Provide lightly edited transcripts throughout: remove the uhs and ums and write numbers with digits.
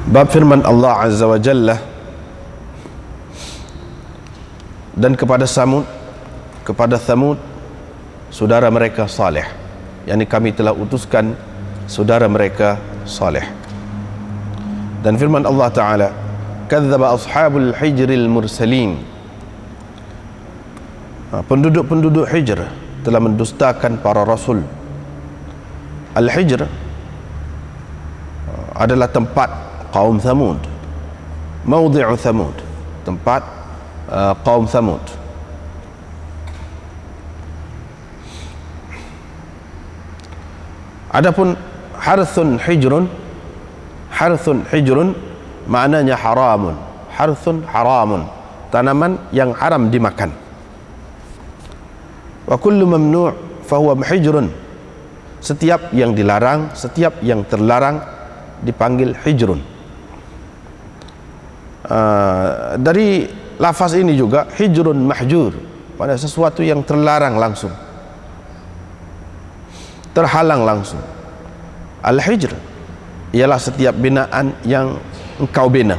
Bab firman Allah Azza wa Jalla, dan kepada Thamud saudara mereka Saleh, yakni kami telah utuskan saudara mereka Saleh. Dan firman Allah Ta'ala, kadzdzaba ashabul hijril mursalin, penduduk Hijr telah mendustakan para rasul. Al-Hijr adalah tempat kaum Thamud, maudhi'u Thamud, tempat kaum Thamud. Adapun harthun hijrun maknanya haramun. Harthun haramun, tanaman yang haram dimakan. Wa kullu mamnu' fahuwa hijrun, setiap yang dilarang, setiap yang terlarang dipanggil hijrun. Dari lafaz ini juga hijrun mahjur, pada sesuatu yang terlarang langsung, terhalang langsung. Al-hijr ialah setiap binaan yang engkau bina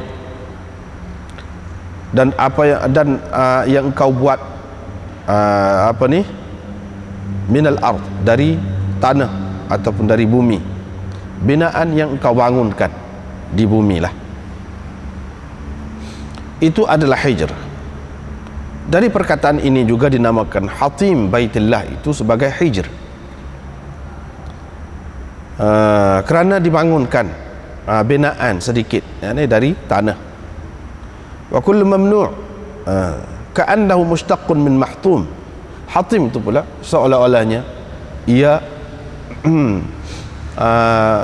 dan yang engkau buat minal ard, dari tanah ataupun dari bumi, binaan yang engkau bangunkan di bumi lah, itu adalah hijr. Dari perkataan ini juga dinamakan hatim baitillah itu sebagai hijr, kerana dibangunkan binaan sedikit, yakni dari tanah. Wa kullu mamnu' ka'annahu mushtaqqun min mahtum. Hatim itu pula seolah-olahnya ia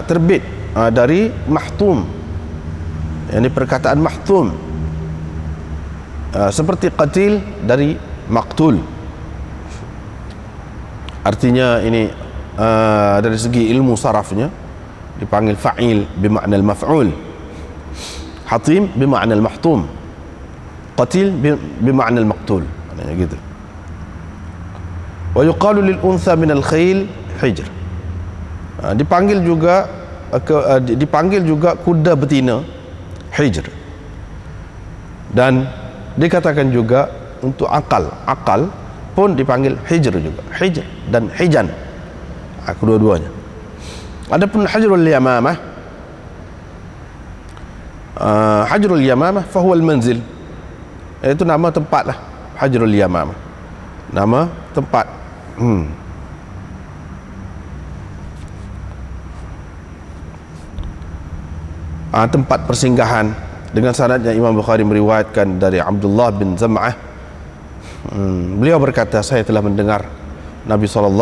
terbit dari mahtum, yakni perkataan mahtum, seperti qatil dari maqtul. Artinya ini dari segi ilmu sarafnya dipanggil fa'il bimakna al-maf'ul, hatim bimakna al-mahtum, qatil bimakna al-maqtul, maknanya gitu. Wa yuqalu lil untha min al-khayl hijr, dipanggil juga kuda betina hijr. Dan dikatakan juga untuk akal pun dipanggil hijr juga, hijr dan hijan, kedua-duanya. Adapun hajrul yamamah, hajrul yamamah fahuwa al-manzil, itu nama tempat lah. Hajrul yamamah nama tempat. Tempat persinggahan. Dengan sanadnya Imam Bukhari meriwayatkan dari Abdullah bin Zam'ah, beliau berkata, saya telah mendengar Nabi SAW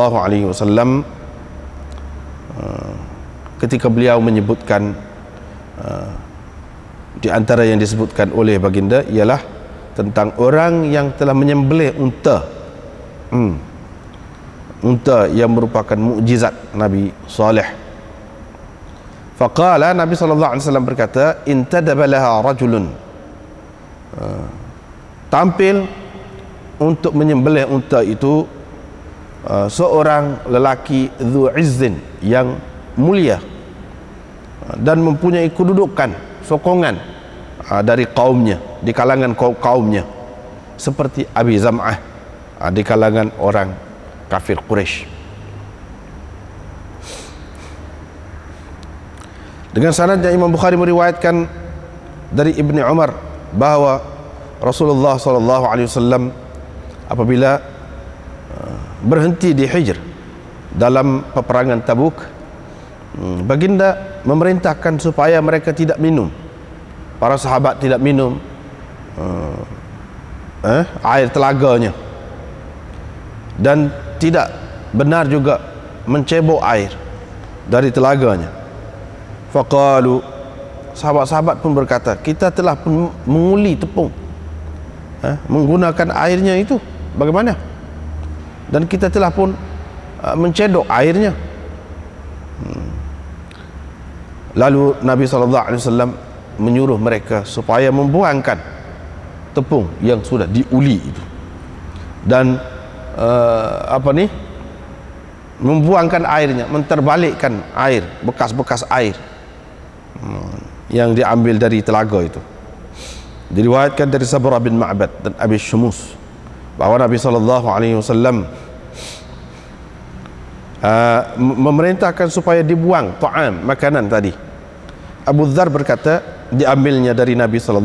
ketika beliau menyebutkan, di antara yang disebutkan oleh baginda ialah tentang orang yang telah menyembelih unta yang merupakan mukjizat Nabi Saleh. Faqala, Nabi SAW berkata, intadaba laha rajulun, tampil untuk menyembelih unta itu seorang lelaki dzu izzin, yang mulia dan mempunyai kedudukan, sokongan dari kaumnya, di kalangan kaumnya, seperti Abi Zam'ah di kalangan orang kafir Quraisy. Dengan sanadnya Imam Bukhari meriwayatkan dari Ibni Umar bahawa Rasulullah SAW apabila berhenti di Hijr dalam peperangan Tabuk, baginda memerintahkan supaya mereka tidak minum, para sahabat tidak minum air telaganya, dan tidak benar juga mencebok air dari telaganya. Faqalu, sahabat-sahabat pun berkata, kita telah pun menguli tepung, menggunakan airnya itu bagaimana, dan kita telah pun mencedok airnya. Lalu Nabi SAW menyuruh mereka supaya membuangkan tepung yang sudah diuli itu, dan membuangkan airnya, menterbalikkan air, bekas-bekas air yang diambil dari telaga itu. Diriwayatkan dari Sabrah bin Ma'bad dan Abi Shumus bahawa Nabi SAW memerintahkan supaya dibuang ta'am, makanan tadi. Abu Dzar berkata, diambilnya dari Nabi SAW,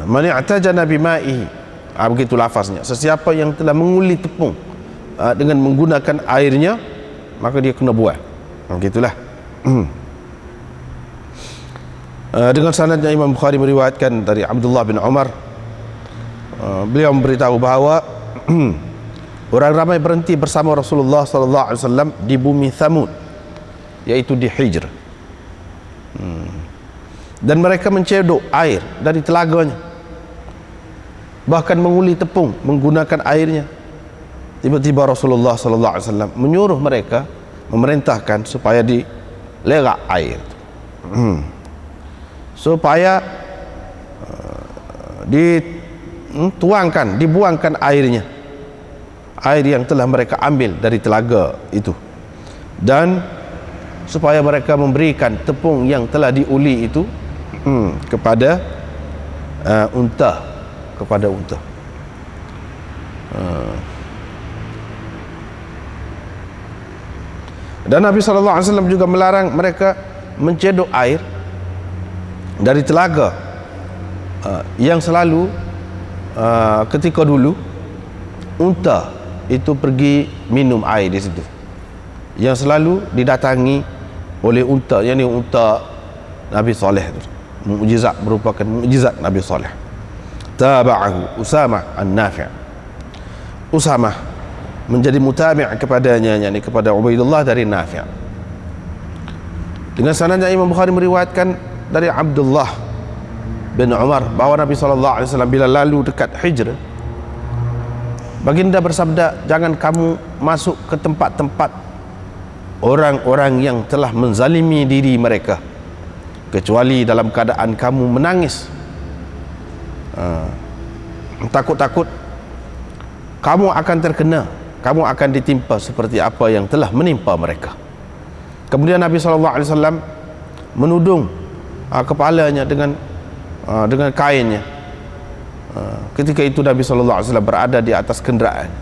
man i'tajana bima'ihi, begitu lafaznya, sesiapa yang telah menguli tepung dengan menggunakan airnya, maka dia kena buang. Begitulah. Dengan sanadnya Imam Bukhari meriwayatkan dari Abdullah bin Umar, beliau memberitahu bahawa orang ramai berhenti bersama Rasulullah SAW di bumi Thamud, yaitu di Hijr, dan mereka mencedok air dari telaganya, bahkan menguli tepung menggunakan airnya. Tiba-tiba Rasulullah SAW menyuruh mereka, memerintahkan supaya dilerak air, supaya dituangkan, dibuangkan airnya, air yang telah mereka ambil dari telaga itu, dan supaya mereka memberikan tepung yang telah diuli itu kepada unta, kepada unta. Dan Nabi SAW juga melarang mereka mencedok air dari telaga yang selalu ketika dulu unta itu pergi minum air di situ, yang selalu didatangi oleh unta, yakni unta Nabi Saleh itu. Mukjizat, merupakan mukjizat Nabi Saleh. Taba'ahu Usamah an-Nafi'. Usamah menjadi mutabi' kepadanya, yakni kepada Ubaidullah dari Nafi'. Dengan sanadnya Imam Bukhari meriwayatkan dari Abdullah bin Umar bahawa Nabi SAW bila lalu dekat Hijr, baginda bersabda, jangan kamu masuk ke tempat-tempat orang-orang yang telah menzalimi diri mereka, kecuali dalam keadaan kamu menangis, takut-takut kamu akan terkena, kamu akan ditimpa seperti apa yang telah menimpa mereka. Kemudian Nabi SAW menudung kepalanya dengan kainnya. Ketika itu Nabi SAW berada di atas kenderaan.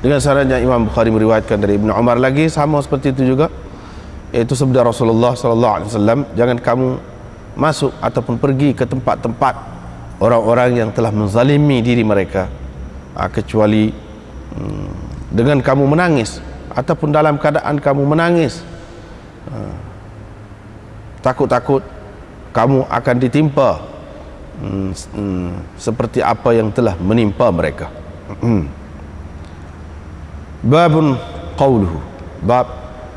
Dengan sanadnya Imam Bukhari meriwayatkan dari Ibnu Umar lagi, sama seperti itu juga, yaitu sabda Rasulullah SAW, jangan kamu masuk ataupun pergi ke tempat-tempat orang-orang yang telah menzalimi diri mereka, kecuali dengan kamu menangis ataupun dalam keadaan kamu menangis, takut-takut kamu akan ditimpa seperti apa yang telah menimpa mereka. Babun qawluhu, bab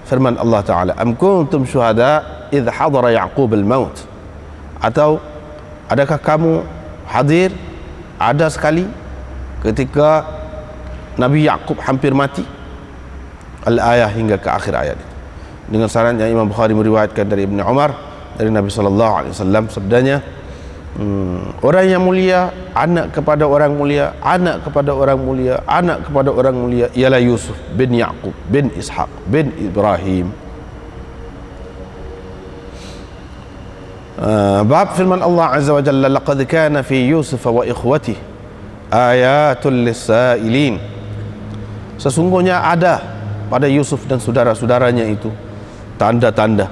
firman Allah Ta'ala, am kuntum syuhada idh hadara Ya'qub al-maut, atau adakah kamu hadir, ada sekali ketika Nabi Ya'qub hampir mati, al-ayah, hingga ke akhir ayat. Dengan sanadnya Imam Bukhari meriwayatkan dari Ibnu Umar dari Nabi SAW, sabdanya, orang yang mulia, anak kepada orang mulia, anak kepada orang mulia, anak kepada orang mulia, ialah Yusuf bin Ya'qub bin Ishaq bin Ibrahim. Bab firman Allah Azza wa Jalla, laqad kana fi Yusuf wa ikhwatihi ayatul lis-sa'ilin, sesungguhnya ada pada Yusuf dan saudara-saudaranya itu tanda-tanda,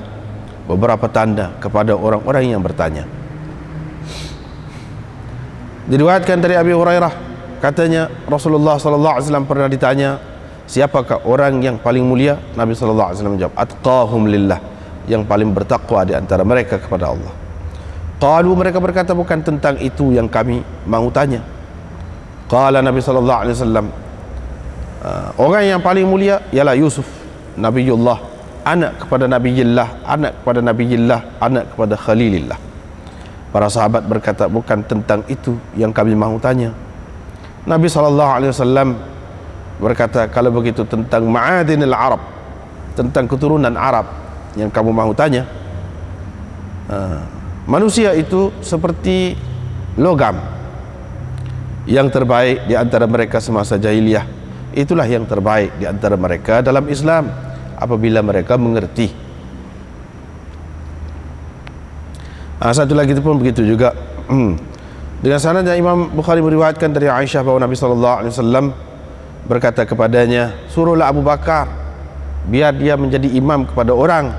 beberapa tanda kepada orang-orang yang bertanya. Diriwayatkan dari Abi Hurairah, katanya Rasulullah SAW pernah ditanya, siapakah orang yang paling mulia? Nabi SAW menjawab, atqahum lillah, yang paling bertakwa di antara mereka kepada Allah. Qalu, mereka berkata, bukan tentang itu yang kami mahu tanya. Qala Nabi SAW, orang yang paling mulia ialah Yusuf, Nabiullah, anak kepada Nabiyillah, anak kepada Nabiyillah, anak kepada Khalilillah. Para sahabat berkata, bukan tentang itu yang kami mahu tanya. Nabi SAW berkata, kalau begitu tentang ma'adinil Arab, tentang keturunan Arab yang kamu mahu tanya. Manusia itu seperti logam, yang terbaik di antara mereka semasa jahiliyah, itulah yang terbaik di antara mereka dalam Islam apabila mereka mengerti Satu lagi itu pun begitu juga. Dengan sanadnya Imam Bukhari meriwayatkan dari Aisyah bahawa Nabi SAW berkata kepadanya, suruhlah Abu Bakar biar dia menjadi imam kepada orang.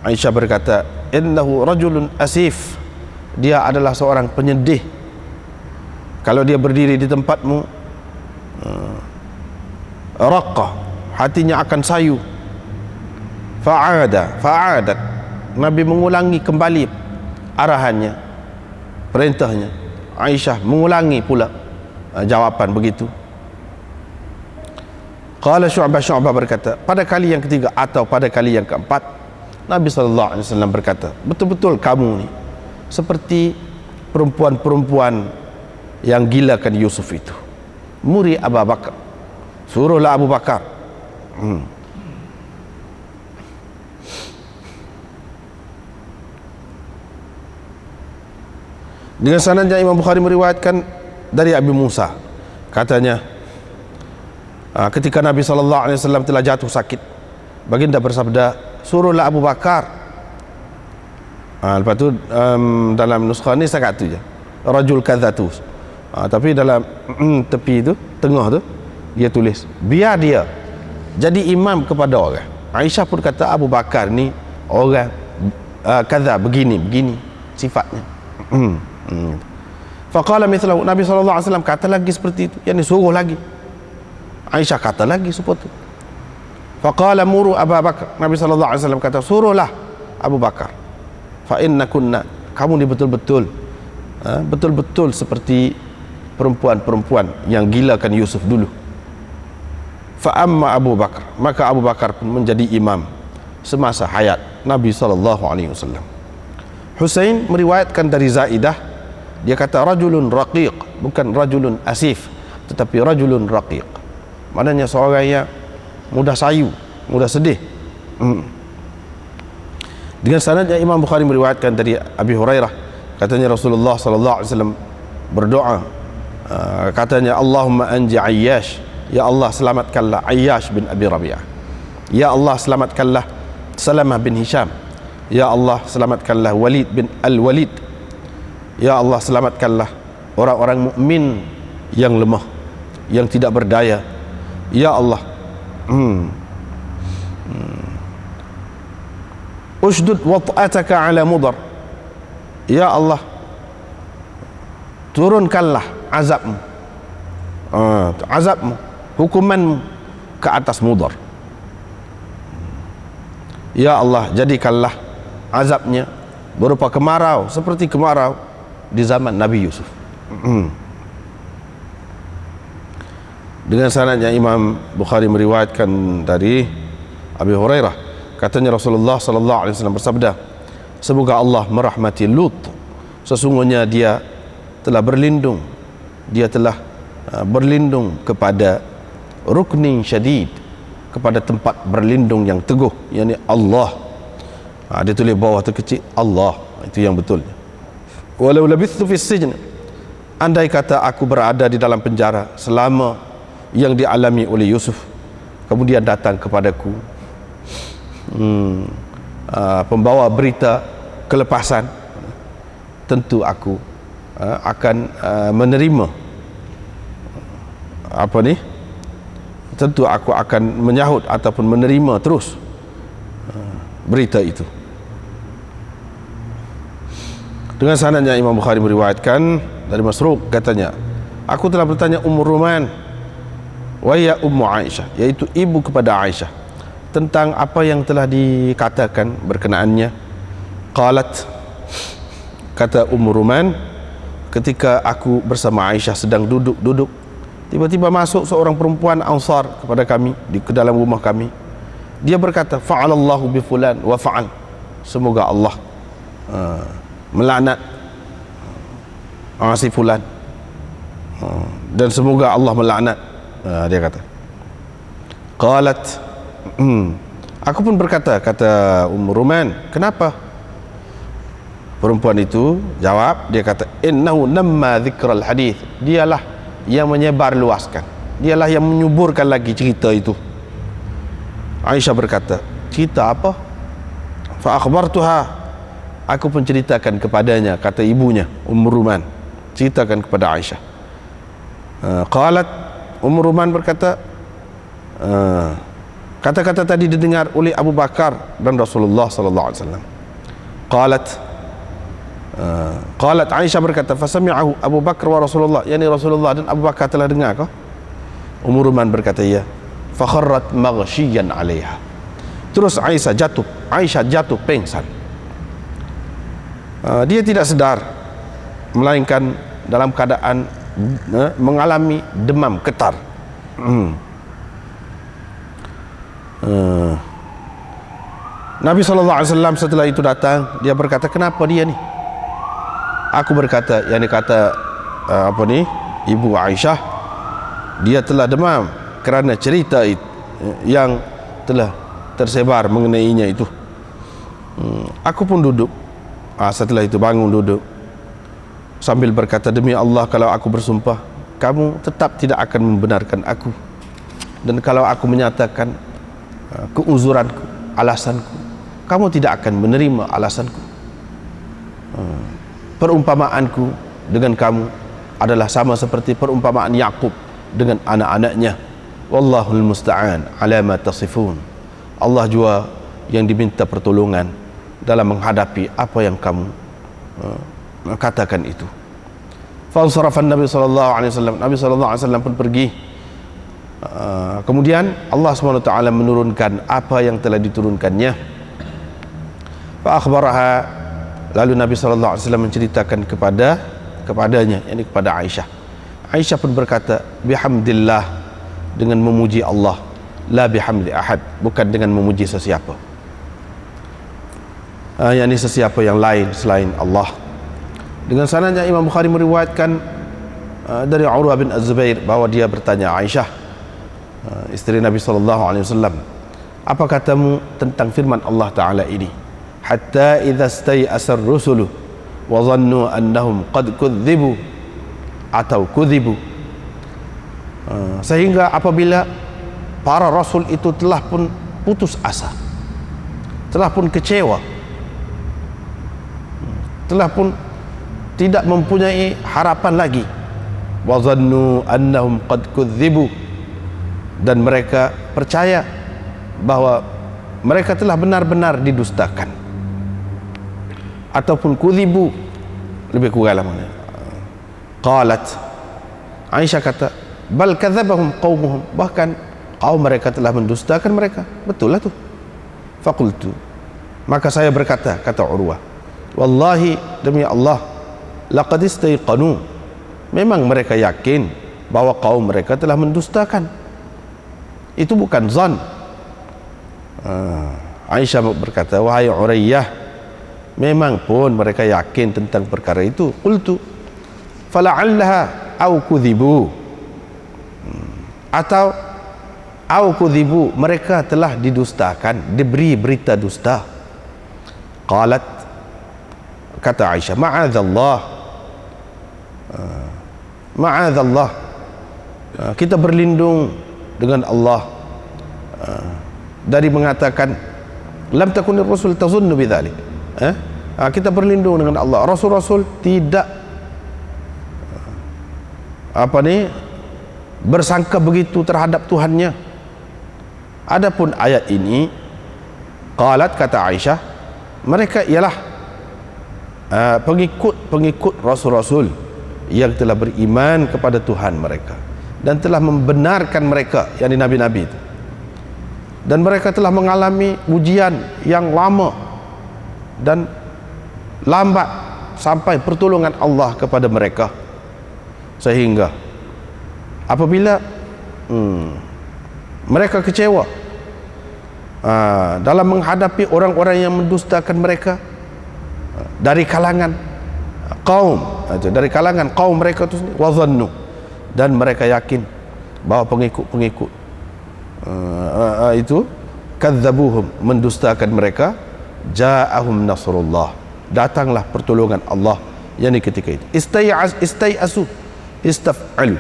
Aisyah berkata, innahu rajulun asif, dia adalah seorang penyedih. Kalau dia berdiri di tempatmu, raqqa, hatinya akan sayu. Fa'adat, Nabi mengulangi kembali arahannya, perintahnya. Aisyah mengulangi pula jawapan begitu. Qala Syu'bah berkata, pada kali yang ketiga atau pada kali yang keempat, Nabi SAW berkata, betul-betul kamu ni seperti perempuan-perempuan yang gilakan Yusuf itu. Muri Abu Bakar, suruhlah Abu Bakar. Dengan sanadnya Imam Bukhari meriwayatkan dari Abi Musa, katanya ketika Nabi SAW telah jatuh sakit, baginda bersabda, suruhlah Abu Bakar. Lepas tu dalam nuskah ni sangat tu je, rajul kadzatus. Tapi dalam tepi tu, tengah tu, dia tulis biar dia jadi imam kepada orang. Aisyah pun kata Abu Bakar ni orang kadza, begini sifatnya. Faqala mithlahu, Nabi SAW kata lagi seperti itu, yakni suruh lagi. Aisyah kata lagi seperti itu. Faqala muru Abu Bakar, Nabi SAW kata suruhlah Abu Bakar. Fa inna kunna, kamu ni betul-betul betul-betul seperti perempuan-perempuan yang gilakan Yusuf dulu. Fa amma Abu Bakar, maka Abu Bakar pun menjadi imam semasa hayat Nabi SAW. Husain meriwayatkan dari Zaidah, dia kata rajulun raqiq, bukan rajulun asif, tetapi rajulun raqiq, maknanya seorang yang mudah sayu, mudah sedih. Dengan sanadnya Imam Bukhari meriwayatkan dari Abi Hurairah, katanya Rasulullah SAW berdoa, katanya Allahumma anji Ayyash, ya Allah selamatkanlah Ayyash bin Abi Rabi'ah, ya Allah selamatkanlah Salamah bin Hisham, ya Allah selamatkanlah Walid bin Al-Walid, ya Allah selamatkanlah orang-orang mukmin yang lemah, yang tidak berdaya, ya Allah. Ushdud wat'ataka ala Mudar, ya Allah turunkanlah azabmu, hukumanmu ke atas Mudar. Ya Allah jadikanlah azabnya berupa kemarau seperti kemarau di zaman Nabi Yusuf. Dengan sanadnya Imam Bukhari meriwayatkan dari Abi Hurairah, katanya Rasulullah SAW bersabda, semoga Allah merahmati Lut, sesungguhnya dia telah berlindung kepada ruknin syadid, kepada tempat berlindung yang teguh, yakni Allah. Dia tulis bawah tu kecil Allah, itu yang betulnya. Walau labithtu fis sijn, andai kata aku berada di dalam penjara selama yang dialami oleh Yusuf, kemudian datang kepadaku pembawa berita kelepasan, tentu aku akan menerima tentu aku akan menyahut ataupun menerima terus berita itu. Dengan sanadnya Imam Bukhari meriwayatkan dari Masruq, katanya aku telah bertanya Ummu Ruman wa ya Ummu Aisyah, yaitu ibu kepada Aisyah, tentang apa yang telah dikatakan berkenaannya. Qalat, kata Ummu Ruman, ketika aku bersama Aisyah sedang duduk, tiba-tiba masuk seorang perempuan Ansar kepada kami ke dalam rumah kami. Dia berkata, fa'alallahu bi fulan wa fa'al, semoga Allah melaknat si fulan, dan semoga Allah melaknat. Dia kata. Qalat, aku pun berkata, kata Ruman, kenapa? Perempuan itu jawab, dia kata, innahu namma dzikral hadith, dialah yang menyebar luaskan, dialah yang menyuburkan lagi cerita itu. Aisyah berkata, cerita apa? Fa akhbartuha Aku pun ceritakan kepadanya, kata ibunya Ruman, ceritakan kepada Aisyah. Qalat, Ruman berkata, kata-kata tadi didengar oleh Abu Bakar dan Rasulullah sallallahu alaihi wasallam. Qalat Aisyah berkata, fasami'ahu Abu Bakar wa Rasulullah, yakni Rasulullah dan Abu Bakar telah dengar kah? Ruman berkata, ya. Fakharrat maghsyiyan 'alaiha. Terus Aisyah jatuh pingsan. Dia tidak sedar, melainkan dalam keadaan mengalami demam ketar. Nabi SAW setelah itu datang, dia berkata, kenapa dia ni? Aku berkata, yang dikata ibu Aisyah, dia telah demam kerana cerita yang telah tersebar mengenainya itu. Aku pun duduk. Setelah itu bangun duduk sambil berkata, demi Allah, kalau aku bersumpah, kamu tetap tidak akan membenarkan aku, dan kalau aku menyatakan keuzuranku, alasanku, kamu tidak akan menerima alasanku. Perumpamaanku dengan kamu adalah sama seperti perumpamaan Yakub dengan anak-anaknya. Wallahul musta'an ala ma tasifun. Allah jua yang diminta pertolongan dalam menghadapi apa yang kamu katakan itu. Fansarafan Nabi sallallahu alaihi wasallam. Nabi sallallahu alaihi wasallam pun pergi. Kemudian Allah SWT menurunkan apa yang telah diturunkannya. Fa akhbaraha, lalu Nabi sallallahu alaihi wasallam menceritakan kepadanya, yakni kepada Aisyah. Aisyah pun berkata, bihamdillah, dengan memuji Allah, la bihamdi ahad, bukan dengan memuji sesiapa, yakni sesiapa yang lain selain Allah. Dengan sanadnya Imam Bukhari meriwayatkan dari Urwah bin Az-Zubair bahawa dia bertanya Aisyah, isteri Nabi SAW, apa katamu tentang firman Allah Ta'ala ini, hatta idza stai'asar rusulu wa dhannu annahum qad kudzibu atau kudzibu, sehingga apabila para rasul itu telah pun putus asa, telah pun kecewa, telah pun tidak mempunyai harapan lagi, wa dhannu annahum qad kudzibu, dan mereka percaya bahwa mereka telah benar-benar didustakan, ataupun kudzibu, lebih kurang mana. Qalat, Aisyah kata, bal kadzabahum qaumuhum, bahkan kaum mereka telah mendustakan mereka. Betul lah tu. Faqultu, maka saya berkata, kata Urwah, wallahi, demi Allah, laqad istayqanu, memang mereka yakin bahwa kaum mereka telah mendustakan. Itu bukan zan. Aisyah berkata, wahai Urayyah, memang pun mereka yakin tentang perkara itu. Qultu fala'allaha au kudzibu, atau au kudzibu, mereka telah didustakan, diberi berita dusta. Qalat, kata Aisyah, ma'adzallah, ma'adzallah, kita berlindung dengan Allah dari mengatakan lam takunir rasul tazunnu bidzalik. Kita berlindung dengan Allah, rasul-rasul tidak bersangka begitu terhadap Tuhannya. Adapun ayat ini, qalat, kata Aisyah, mereka ialah pengikut rasul-rasul yang telah beriman kepada Tuhan mereka dan telah membenarkan mereka, yakni nabi-nabi itu, dan mereka telah mengalami ujian yang lama dan lambat sampai pertolongan Allah kepada mereka, sehingga apabila mereka kecewa dalam menghadapi orang-orang yang mendustakan mereka dari kalangan kaum mereka itu sendiri, wazannu, dan mereka yakin bahwa pengikut-pengikut itu kadzabuhum, mendustakan mereka, ja'ahum nasrullah, datanglah pertolongan Allah, yakni ketika itu. Istai'asu, istaf'alu,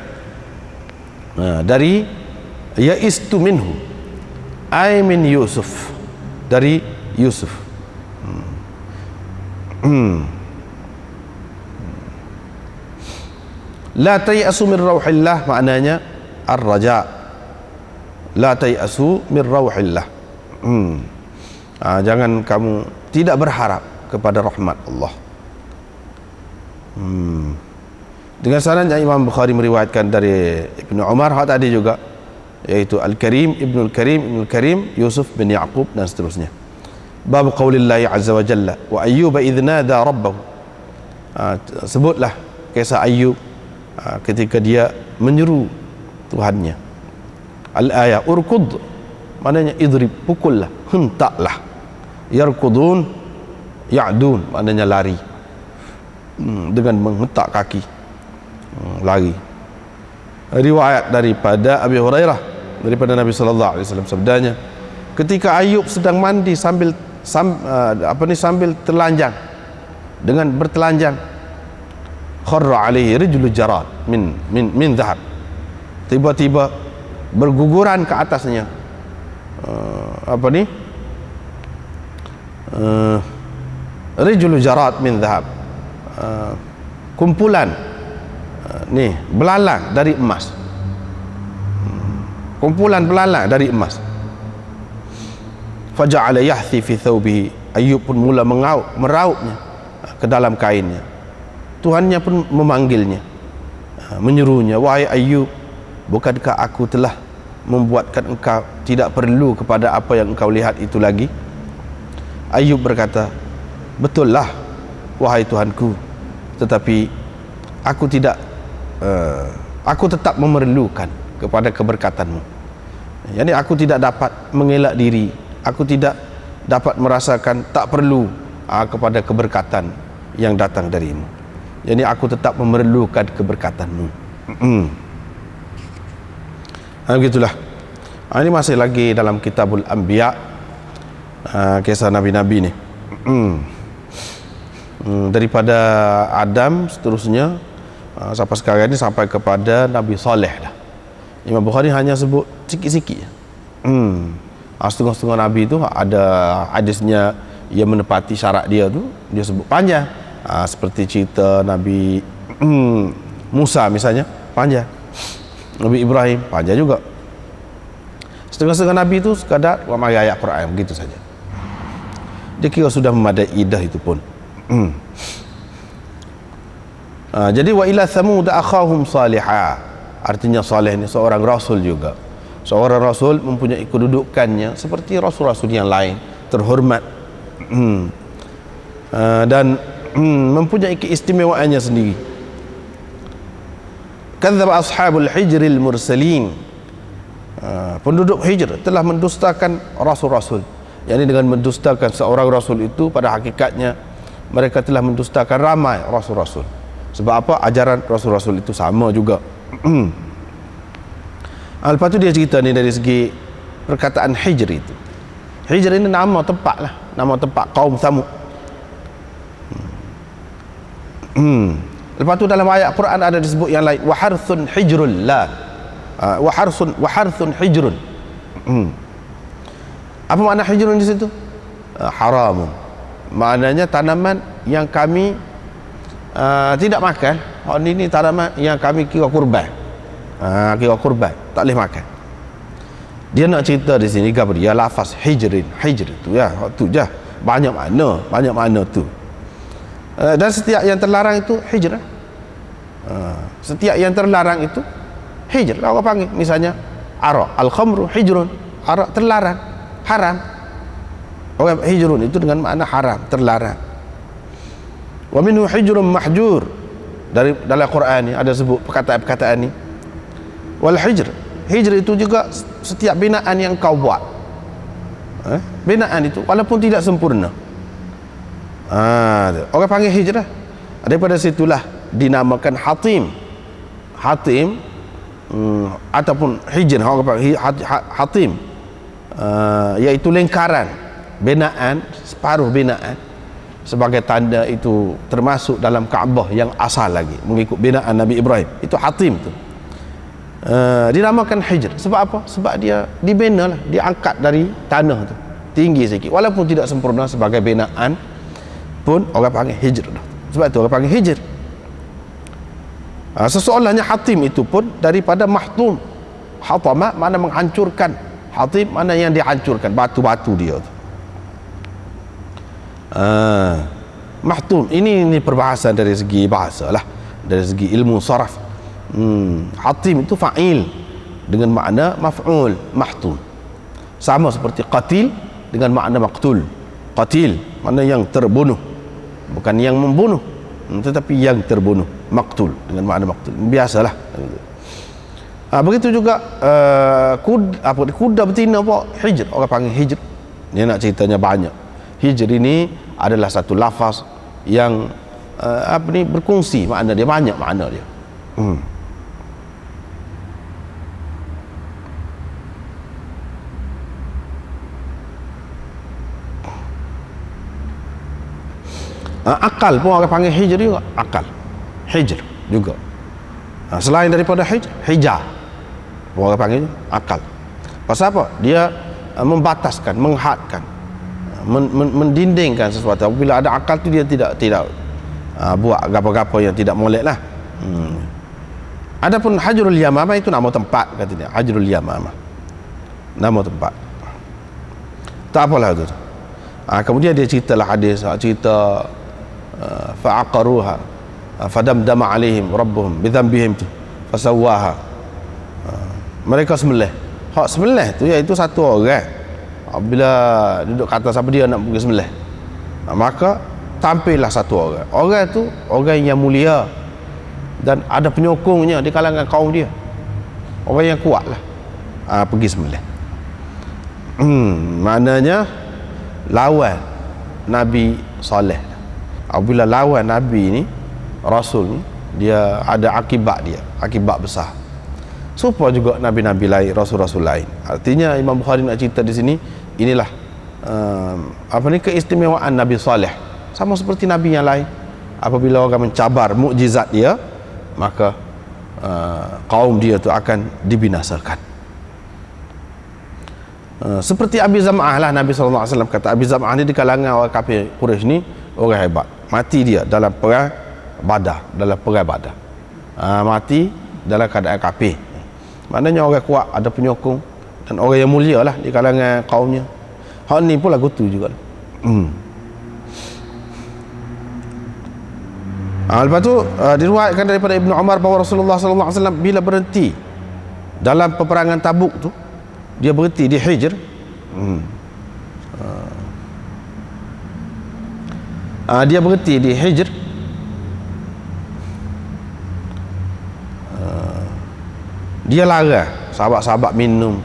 dari ya'istu minhu, ay min Yusuf, dari Yusuf. La tayasu min rauhillah maknanya ar-raja. La tayasu min rauhillah. Jangan kamu tidak berharap kepada rahmat Allah. Dengan sanad yang Imam Bukhari meriwayatkan dari Ibnu Umar tadi juga, yaitu Al-Karim Ibnul Karim Yusuf bin Yaqub dan seterusnya. Bab qaulillahi azza wa jalla wa ayyub idh nada rabbahu. Sebutlah kisah Ayyub ketika dia menyeru Tuhannya. Al-ayah urkud maknanya idrib, pukullah, hentaklah. Yarkudun ya'dun maknanya lari, dengan menghentak kaki, lari. Riwayat daripada Abi Hurairah daripada Nabi sallallahu alaihi wasallam sabdanya, ketika Ayyub sedang mandi sambil telanjang, dengan bertelanjang, kharra alaihi rijlu jarad min dhahab, tiba-tiba berguguran ke atasnya rijlu jarad min dhahab, kumpulan belalang dari emas, kumpulan belalang dari emas. Faja'ala yahthi fi thawbihi, Ayyub pun mula meraupnya ke dalam kainnya. Tuhannya pun memanggilnya, menyerunya, wahai Ayyub, bukankah aku telah membuatkan engkau tidak perlu kepada apa yang engkau lihat itu lagi? Ayyub berkata, betullah wahai Tuhanku, tetapi aku tetap memerlukan kepada keberkatanmu. Yani aku tidak dapat mengelak diri, aku tidak dapat merasakan tak perlu kepada keberkatan yang datang darimu. Yani aku tetap memerlukan keberkatanmu. Begitulah. Ini masih lagi dalam Kitabul Anbiya, kisah nabi-nabi ni. Daripada Adam seterusnya sampai sekarang ini sampai kepada Nabi Saleh dah. Imam Bukhari hanya sebut sikit-sikit. Setengah-setengah Nabi itu ada hadisnya yang menepati syarat dia tu, dia sebut panjang. Seperti cerita Nabi Musa misalnya, panjang. Nabi Ibrahim panjang juga. Setengah-setengah Nabi itu sekadar mari ayat Quran begitu saja. Dia kira sudah memadai idah itu pun. Jadi wa ila thamud akhahum salihah, artinya Saleh ini seorang rasul juga. Seorang rasul mempunyai kedudukannya seperti rasul-rasul yang lain, terhormat, dan mempunyai keistimewaannya sendiri. Kadzdzaba ashabul hijril mursalin, penduduk Hijr telah mendustakan rasul-rasul. Yani dengan mendustakan seorang rasul itu pada hakikatnya mereka telah mendustakan ramai rasul-rasul. Sebab apa? Ajaran rasul-rasul itu sama juga. Lepas tu dia cerita ni dari segi perkataan Hijr itu. Hijr ini nama tempat lah, nama tempat kaum Thamud. Lepas tu dalam ayat Quran ada disebut yang lain, wa harthun hijrun la, wa harthun hijrun. Apa makna hijrun di situ? Haramun. Maknanya tanaman yang kami tidak makan. Ini tanaman yang kami kira kurban. Kira kurban, tak boleh makan. Dia nak cerita di sini dia lafaz hijr itu ya, tu je. Banyak makna tu. Dan setiap yang terlarang itu hijr. Setiap yang terlarang itu hijr. Orang panggil misalnya arak, al-khamru hijrun, arak terlarang, haram. Orang hijrun itu dengan makna haram, terlarang. Wa minhu hijrun mahjur, dari dalam Quran ni ada sebut perkataan-perkataan ni. Wal hijr itu juga setiap binaan yang kau buat. Binaan itu walaupun tidak sempurna. Orang panggil hijrah. Daripada situlah dinamakan hatim. Hatim ataupun hijr, orang panggil hatim, iaitu lingkaran, binaan, separuh binaan, sebagai tanda itu termasuk dalam Kaabah yang asal lagi mengikut binaan Nabi Ibrahim. Itu hatim tu. Dinamakan hijr sebab apa? Sebab dia dibina diangkat dari tanah tu tinggi sikit walaupun tidak sempurna sebagai binaan pun orang panggil hijr dah. Sebab tu orang panggil hijr. Sesoalannya hatim itu pun daripada mahtum. Hatama mana menghancurkan, hatim mana yang dihancurkan, batu-batu dia tu. Mahtum ini perbahasan dari segi bahasa lah, dari segi ilmu saraf. Hatim itu fa'il dengan makna maf'ul, mahtum. Sama seperti qatil dengan makna maqtul. Qatil mana yang terbunuh, bukan yang membunuh, tetapi yang terbunuh. Maqtul dengan makna maqtul. Biasalah. Begitu juga kuda betina apa hijr, orang panggil hijr. Dia nak ceritanya banyak. Hijr ini adalah satu lafaz yang berkongsi makna dia, banyak makna dia. Akal pun orang panggil hijr juga, akal. Hijr juga. Selain daripada hijr, hijah orang panggil akal. Pasal apa? Dia membataskan, menghadkan, mendindingkan sesuatu. Bila ada akal tu dia tidak buat apa-apa yang tidak molek lah. Adapun Hajrul Yamamah itu nama tempat, katanya. Hajrul Yamamah nama tempat. Tak apalah tu. Kemudian dia ceritalah hadis, cerita fa'aqaruha fadamdama alaihim rabbuhum bidhanbihim tu fasawwaha. Mereka sembelih. Hak sembelih tu iaitu satu orang. Bila duduk kata siapa dia nak pergi sembelih, maka tampillah satu orang. Orang tu orang yang mulia dan ada penyokongnya di kalangan kaum dia. Orang yang kuat lah. Pergi sembelih. Maknanya lawan Nabi Saleh. Apabila lawan Nabi ni, Rasul ni, dia ada akibat dia, akibat besar. Supaya juga Nabi-Nabi lain, Rasul-Rasul lain. Artinya Imam Bukhari nak cerita di sini, inilah keistimewaan Nabi Saleh. Sama seperti Nabi yang lain. Apabila orang mencabar mukjizat dia, maka kaum dia tu akan dibinasakan. Seperti Abi Zam'ah lah, Nabi SAW kata Abi Zam'ah ni di kalangan orang kafir Quraisy ni orang hebat. Mati dia dalam perang Badar, mati dalam keadaan kafir. Maknanya orang kuat, ada penyokong dan orang yang mulia lah di kalangan kaumnya. Hak ni pun lagu tu juga. Lepas tu diriwayatkan daripada Ibnu Umar bahawa Rasulullah SAW bila berhenti dalam peperangan Tabuk tu, dia berhenti di Hijr. Dia berhenti di Hijr. Dia larang sahabat-sahabat minum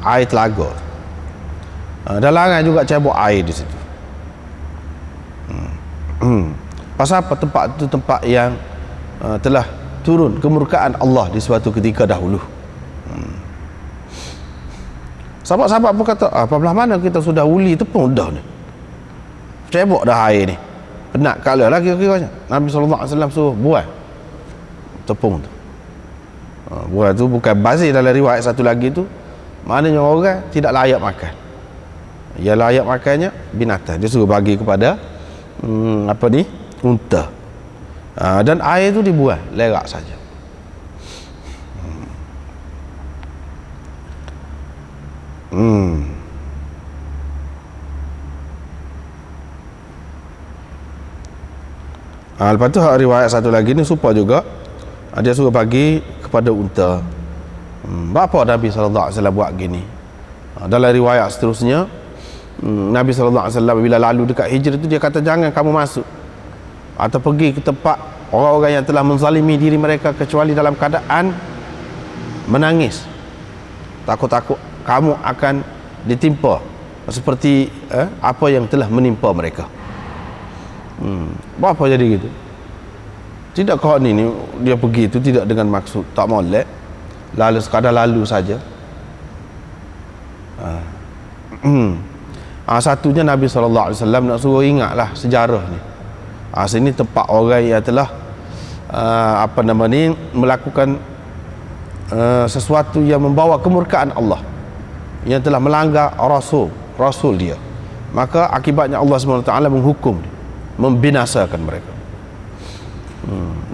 air telaga. Dan larang juga cabut air di situ. Pasal apa? Tempat itu tempat yang telah turun kemurkaan Allah di suatu ketika dahulu. Sahabat-sahabat pun kata, belah mana kita sudah uli tepung dah ni, cebok dah air ni, penat kala lah kira-kiranya. Nabi SAW suruh buat tepung tu. Buat tu bukan bazir. Dalam riwayat satu lagi tu, maknanya orang tidak layak makan. Yang layak makannya binatang. Dia suruh bagi kepada unta. Dan air tu dibuat lerak saja. Lepas tu riwayat satu lagi ni supaya juga dia suruh bagi kepada unta. Apa Nabi SAW buat gini? Dalam riwayat seterusnya, Nabi SAW bila lalu dekat Hijr itu, dia kata jangan kamu masuk atau pergi ke tempat orang-orang yang telah menzalimi diri mereka kecuali dalam keadaan menangis, takut-takut kamu akan ditimpa seperti apa yang telah menimpa mereka. Apa jadi gitu? Tidak kau ni dia pergi itu tidak dengan maksud tak molek, lalu sekadar lalu saja. Satunya Nabi SAW nak suruh ingatlah sejarah ni. Sini tempat orang yang telah melakukan sesuatu yang membawa kemurkaan Allah, yang telah melanggar Rasul dia, maka akibatnya Allah SWT menghukum dia. membinasakan mereka.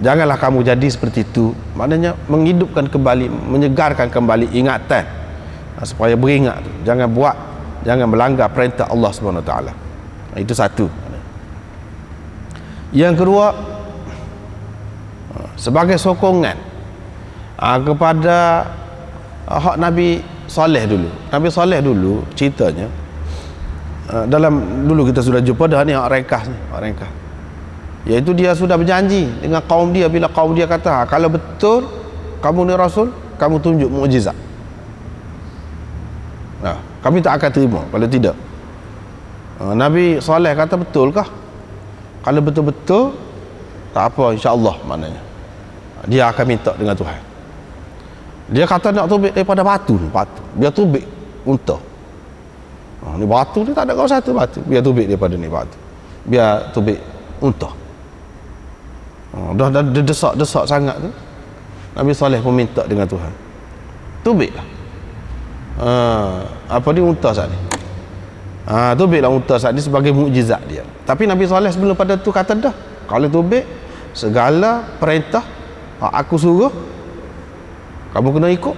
Janganlah kamu jadi seperti itu. Maknanya menghidupkan kembali, menyegarkan kembali ingatan, supaya beringat. Jangan buat, jangan melanggar perintah Allah SWT. Itu satu. Yang kedua, sebagai sokongan kepada hak Nabi Saleh dulu. Nabi Saleh dulu ceritanya, dalam dulu kita sudah jumpa dah ni hak ringkas ni, hak ringkas. Iaitu dia sudah berjanji dengan kaum dia, bila kaum dia kata, kalau betul kamu ni rasul, kamu tunjuk mukjizat. Kami tak akan terima kalau tidak. Nabi Saleh kata, betulkah? Kalau betul-betul, tak apa, insya-Allah maknanya. Dia akan minta dengan Tuhan. Dia kata nak tubik daripada batu ni, batu. Dia tubik unta. Ni batu ni tak ada kau satu batu. Biar tubik daripada ni batu. Biar tubik unta. Dah desak-desak sangat tu, Nabi Saleh pun minta dengan Tuhan. Tubiklah. Apa ni unta saat ni? Tubiklah unta saat ni sebagai mukjizat dia. Tapi Nabi Saleh sebelum pada tu kata dah, kalau tubik segala perintah aku suruh kamu kena ikut.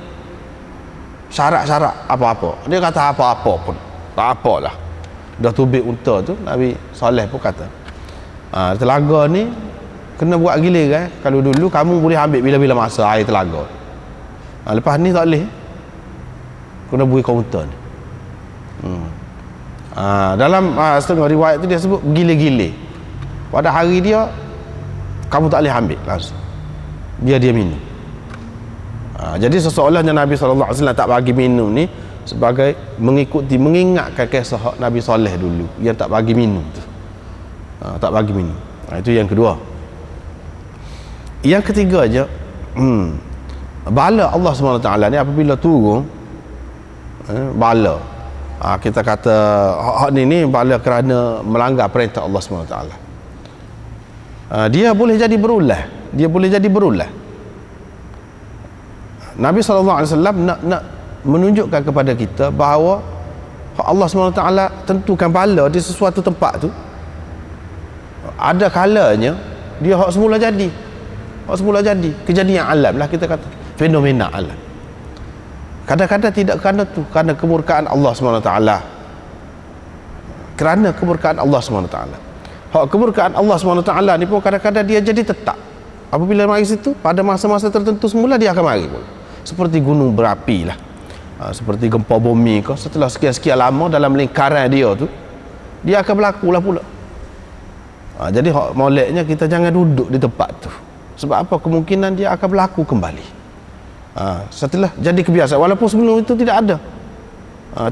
Syarat-syarat apa-apa. Dia kata apa-apa pun. Tak apalah. Dah tubik unta tu, Nabi Saleh pun kata, telaga ni kena buat giliran. Kalau dulu kamu boleh ambil bila-bila masa air telaga. Lepas ni tak boleh. Kena beri kau unta ni. Dalam setengah riwayat tu dia sebut gile-gile. Pada hari dia kamu tak boleh ambil langsung. Biar dia minum. Jadi seseolahnya Nabi SAW tak bagi minum ni sebagai mengikuti, mengingatkan kisah Nabi Saleh dulu yang tak bagi minum tu. Tak bagi minum. Itu yang kedua. Yang ketiga je, bala Allah SWT ni apabila turun, bala, kita kata hak ni bala kerana melanggar perintah Allah SWT. Dia boleh jadi berulah. Dia boleh jadi berulah. Nabi SAW nak menunjukkan kepada kita bahawa Allah SWT tentukan bala di sesuatu tempat tu, ada kalanya dia hak semula jadi. Hak semula jadi kejadian alam lah, kita kata fenomena alam. Kadang-kadang tidak kerana tu, kerana kemurkaan Allah SWT. Kerana kemurkaan Allah SWT. Hak kemurkaan Allah SWT ni pun kadang-kadang dia jadi tetap. Apabila mari situ, pada masa-masa tertentu semula dia akan mari pun. Seperti gunung berapi lah, seperti gempa bumi ke, setelah sekian-sekian lama dalam lingkaran dia tu, dia akan berlaku lah pula. Jadi hak moleknya kita jangan duduk di tempat tu. Sebab apa? Kemungkinan dia akan berlaku kembali. Setelah jadi kebiasaan, walaupun sebelum itu tidak ada.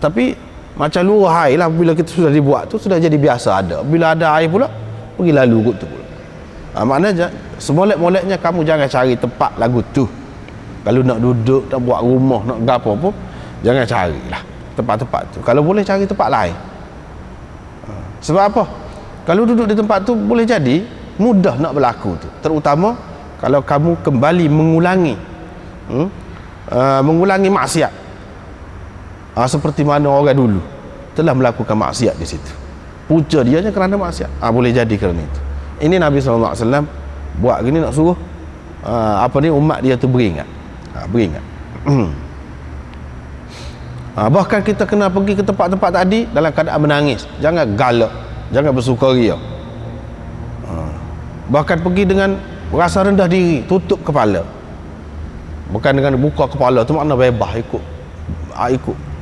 Tapi macam luar air lah, bila kita sudah dibuat tu sudah jadi biasa ada. Bila ada air pula, pergi lalu kot tu pula. Maknanya semolek-moleknya kamu jangan cari tempat lagu tu. Kalau nak duduk, nak buat rumah, nak gapo pun, jangan carilah tempat-tempat tu. Kalau boleh cari tempat lain. Sebab apa? Kalau duduk di tempat tu boleh jadi mudah nak berlaku tu. Terutama kalau kamu kembali mengulangi maksiat. Seperti mana orang dulu telah melakukan maksiat di situ. Punca dia hanya kerana maksiat. Boleh jadi kerana itu. Ini Nabi SAW buat gini nak suruh umat dia tu beringat. Beringat. Bahkan kita kena pergi ke tempat-tempat tadi dalam keadaan menangis. Jangan galak, jangan bersukaria. Bahkan pergi dengan rasa rendah diri, tutup kepala. Bukan dengan buka kepala tu makna bebas ikut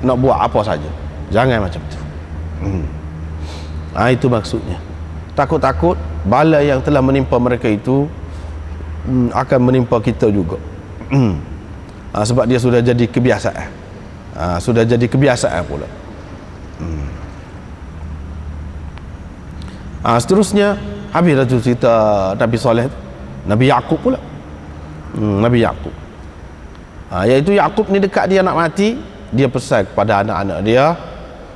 nak buat apa saja. Jangan macam tu. Itu maksudnya. Takut-takut bala yang telah menimpa mereka itu akan menimpa kita juga. Sebab dia sudah jadi kebiasaan. Sudah jadi kebiasaan pula. Seterusnya habis dah tu cerita Nabi Saleh, Nabi Yaqub pula. Nabi Yaqub, iaitu Yaqub ni dekat dia nak mati, dia pesan kepada anak-anak dia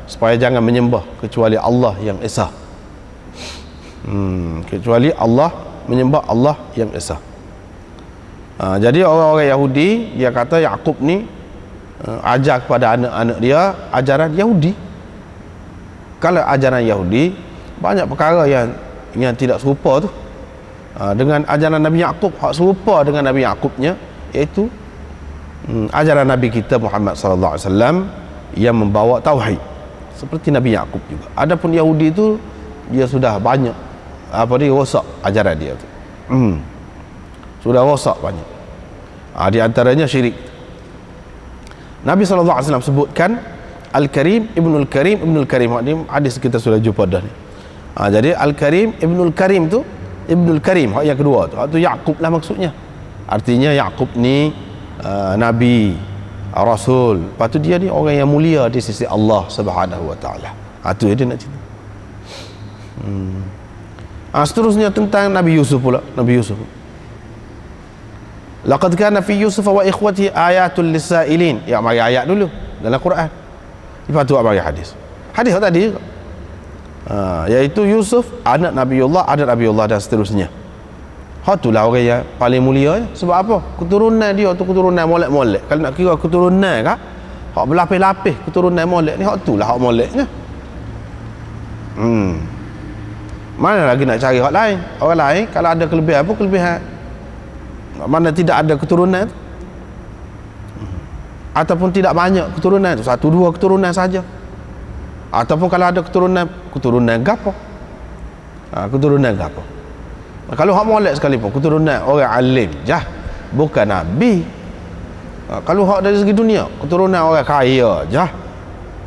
supaya jangan menyembah kecuali Allah yang Esa. Kecuali Allah, menyembah Allah yang Esa. Jadi orang-orang Yahudi, dia kata Yaqub ni ajar kepada anak-anak dia ajaran Yahudi. Kalau ajaran Yahudi, banyak perkara yang tidak serupa tu, dengan ajaran Nabi Yaqub, hak serupa dengan Nabi Yaqubnya, iaitu ajaran Nabi kita Muhammad sallallahu alaihi wasallam yang membawa tauhid seperti Nabi Yaqub juga. Adapun Yahudi itu dia sudah banyak rosak ajaran dia tu. Sudah rosak banyak. Di antaranya syirik. Nabi sallallahu alaihi wasallam sebutkan Al-Karim Ibnul Karim Ibnul Karim. Ini hadis kita sudah jumpa dah ni. Jadi Al-Karim Ibnul Karim tu, Ibnul Karim hak yang kedua tu, hak tu Yaqub lah maksudnya. Artinya Yaqub ni Nabi, Rasul. Lepas tu dia ni orang yang mulia di sisi Allah Subhanahu wa taala. Tu dia nak cerita. Seterusnya tentang Nabi Yusuf pula. Nabi Yusuf, laqad kana fi Yusuf wa ikhwatihi ayatul lisailin. Ya, mari ayat dulu dalam Quran, lepas tu mari hadis. Hadis tadi juga, iaitu Yusuf anak Nabiullah dan seterusnya. Itulah orang yang paling mulia. Sebab apa? Keturunan dia tu keturunan molek-molek. Kalau nak kira keturunan kah, hak berlapis-lapis keturunan molek ni, hak itulah hak moleknya. Mana lagi nak cari hak lain? Orang lain kalau ada kelebihan apa kelebihan, mana tidak ada keturunan ataupun tidak banyak keturunan tu, 1-2 keturunan saja, ataupun kalau ada keturunan gapo, keturunan gapo. Kalau hak molek sekalipun keturunan orang alim jah, bukan nabi. Kalau hak dari segi dunia keturunan orang kaya jah,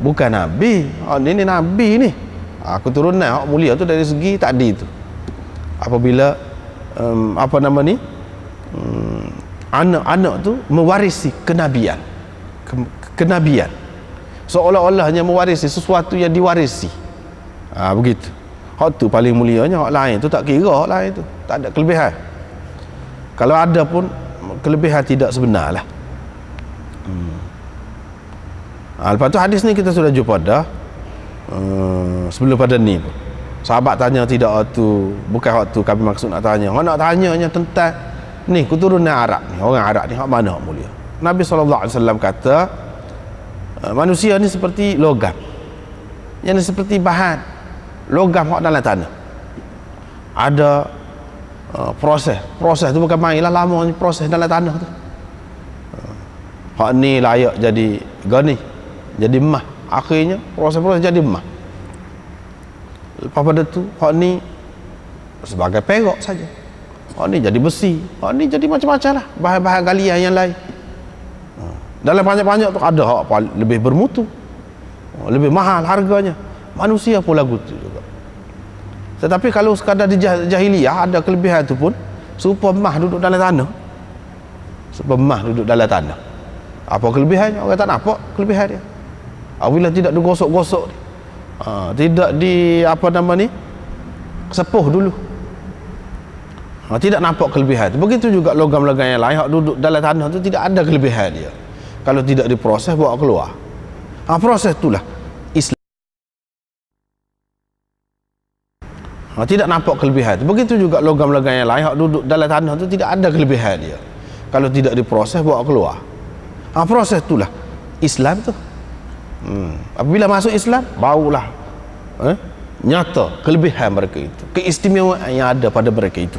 bukan nabi. Ini nabi ni. Keturunan hak mulia tu dari segi tadi tu, apabila anak-anak tu mewarisi kenabian, kenabian, seolah-olahnya mewarisi sesuatu yang diwarisi. Begitu. Hak tu paling mulianya. Hak lain tu tak kira, hak lain tu tak ada kelebihan. Kalau ada pun kelebihan tidak sebenar lah. Lepas tu hadis ni kita sudah jumpa dah. Sebelum pada ni pun sahabat tanya, tidak waktu, bukan waktu kami maksud nak tanya. Orang nak tanyanya tentang ni keturunan Arab ni, orang Arab ni hak mana hak mulia. Nabi SAW kata manusia ni seperti logam, yang ni seperti bahan logam hak dalam tanah. Ada proses tu bukan main lah, lama ni proses dalam tanah tu. Hak ni layak jadi gani, jadi emas. Akhirnya proses-proses jadi emas. Lepas pada tu hak ni sebagai perak saja, hak ni jadi besi, hak ni jadi macam-macam lah, bahan-bahan galian yang lain. Dalam banyak-banyak tu ada hak lebih bermutu, lebih mahal harganya. Manusia pun lagu tu juga. Tetapi kalau sekadar di jahiliyah ada kelebihan tu pun, serupa emas duduk dalam tanah. Serupa emas duduk dalam tanah. Apa kelebihannya? Orang tak nampak kelebihan dia. Apabila tidak digosok-gosok, tidak di sepuh dulu, tidak nampak kelebihan. Begitu juga logam-logam yang lain hak duduk dalam tanah tu tidak ada kelebihan dia. Kalau tidak diproses bawa keluar. Proses itulah Islam. Tidak nampak kelebihan. Begitu juga logam-logam yang lain hak duduk dalam tanah tu tidak ada kelebihan dia. Kalau tidak diproses bawa keluar. Proses itulah Islam tu. Apabila masuk Islam, barulah nyata kelebihan mereka itu, keistimewaan yang ada pada mereka itu,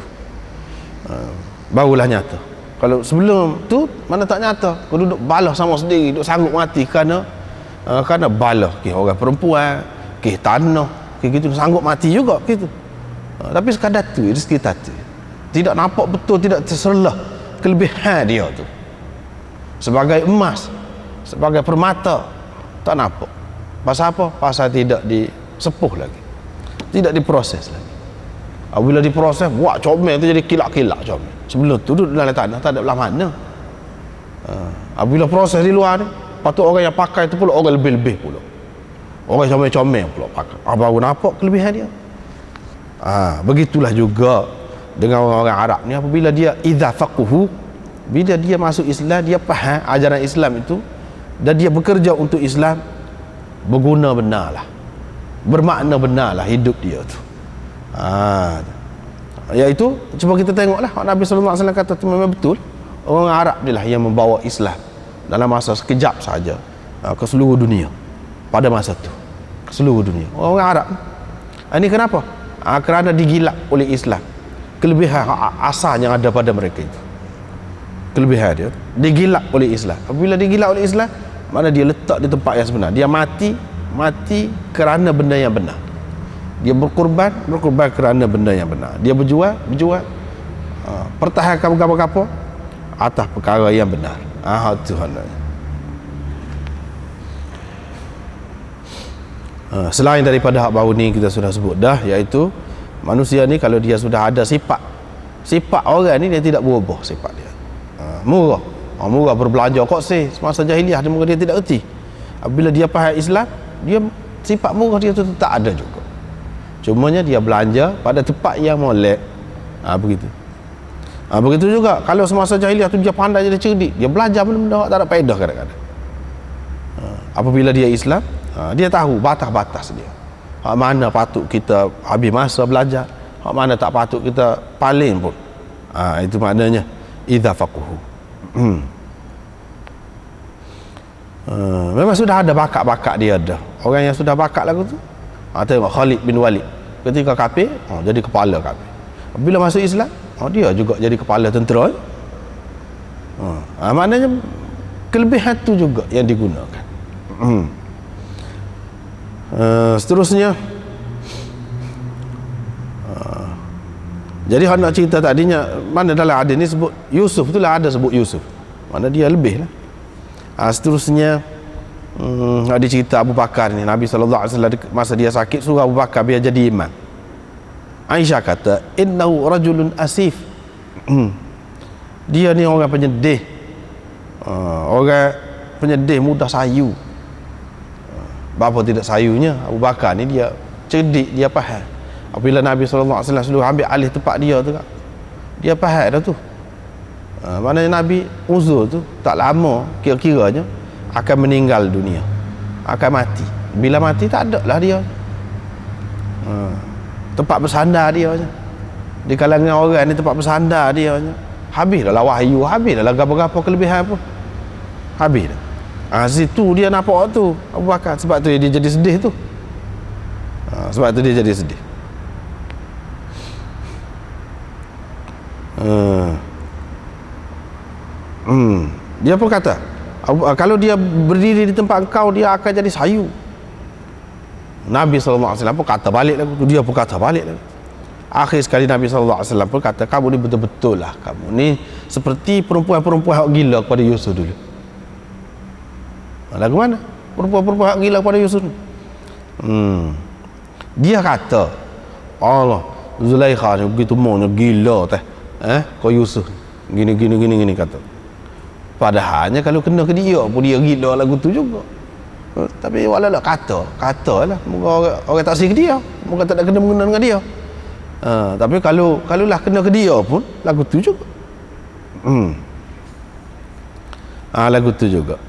barulah nyata. Kalau sebelum tu mana tak nyata, kau duduk balah sama sendiri, duduk sanggup mati kerana balah orang perempuan, tanah, gitu sanggup mati juga gitu. Tapi sekadar tu rezeki tadi tidak nampak betul, tidak terselah kelebihan dia tu sebagai emas, sebagai permata. Tak nampak. Pasal apa? Pasal tidak disepuh lagi, tidak diproses lagi. Apabila diproses, buat comel tu jadi kilak-kilak comel. Sebelum tu duduk dalam tanah tak ada belah mana. Apabila proses di luar ni, patut orang yang pakai tu pula orang lebih-lebih pula, orang comel-comel pula pakai. Baru nampak kelebihan dia. Begitulah juga dengan orang-orang Arab ni. Apabila dia idza faquhu, bila dia masuk Islam, dia faham ajaran Islam itu dan dia bekerja untuk Islam, berguna benarlah, bermakna benarlah hidup dia tu. Iaitu cuba kita tengoklah Nabi sallallahu alaihi wasallam kata tu memang betul. Orang Arab dia lah yang membawa Islam dalam masa sekejap saja ke seluruh dunia pada masa tu, ke seluruh dunia orang Arab. Ini kenapa? kerana digilak oleh Islam. Kelebihan asal yang ada pada mereka itu, kelebihan dia digilak oleh Islam. Apabila digilak oleh Islam, mana dia letak di tempat yang sebenar. Dia mati kerana benda yang benar. Dia berkorban kerana benda yang benar. Dia berjuang pertahankan apa-apa atas perkara yang benar. Tuhan. Selain daripada hak baru ni kita sudah sebut dah, iaitu manusia ni kalau dia sudah ada sifat orang ni, dia tidak berubah sifat dia. Murah berbelanja kok semasa jahiliah dia tidak erti. Apabila dia faham Islam, dia sifat murah dia tu tak ada juga. Cumanya dia belanja pada tempat yang molek. Begitu. Begitu juga kalau semasa jahiliah tu dia pandai, dia cerdik, dia belajar benda-benda tak ada faedah kadang-kadang. Apabila dia Islam, dia tahu batas-batas dia. Hak mana patut kita habis masa belajar, hak mana tak patut kita paling pun. Itu maknanya idza faquhu. Memang sudah ada bakat-bakat dia dah. Orang yang sudah bakat lagu tu, tengok Khalid bin Walid ketika kafir, jadi kepala kafir. Bila masuk Islam, dia juga jadi kepala tentera. Maknanya kelebihan tu juga yang digunakan. Seterusnya, jadi nak cerita tadinya, mana dalam hadis ni sebut Yusuf tu lah, ada sebut Yusuf, mana dia lebih lah. Seterusnya, ada cerita Abu Bakar ni, Nabi SAW masa dia sakit suruh Abu Bakar biar jadi imam. Aisyah kata, innahu rajulun asif. Dia ni orang penyedih, orang penyedih mudah sayu. Bapa tidak sayunya, Abu Bakar ni dia cerdik, dia faham. Apabila Nabi SAW suruh ambil alih tempat dia tu, dia faham dah tu. Maknanya Nabi uzur tu tak lama, kira-kiranya akan meninggal dunia, akan mati. Bila mati tak ada lah dia, tempat bersandar dia je. Di kalangan orang ni tempat bersandar dia je. Habis dah lah wahyu, habis dah lah apa-apa kelebihan pun, habis dah. Situ dia nampak tu Abu Bakar. Sebab tu dia jadi sedih tu. Sebab tu dia jadi sedih. Dia pun kata, kalau dia berdiri di tempat engkau, dia akan jadi sayu. Nabi SAW pun kata balik lagu tu. Dia pun kata balik lagu. Akhir sekali Nabi SAW pun kata, kamu ni betul-betul lah, kamu ni seperti perempuan-perempuan yang gila kepada Yusuf dulu. Lagu mana? Perempuan-perempuan gila pada Yusuf. Dia kata, Allah, Zulaikha ni begitu maunya gila teh. Kau Yusuf gini kata. Padahalnya kalau kena ke dia pun dia gila lagu tu juga. Tapi walaupun kata lah, moga orang tak sih ke dia, moga tak ada kena mengena dengan dia. Tapi kalau lah kena ke dia pun lagu tu juga. Lagu tu juga.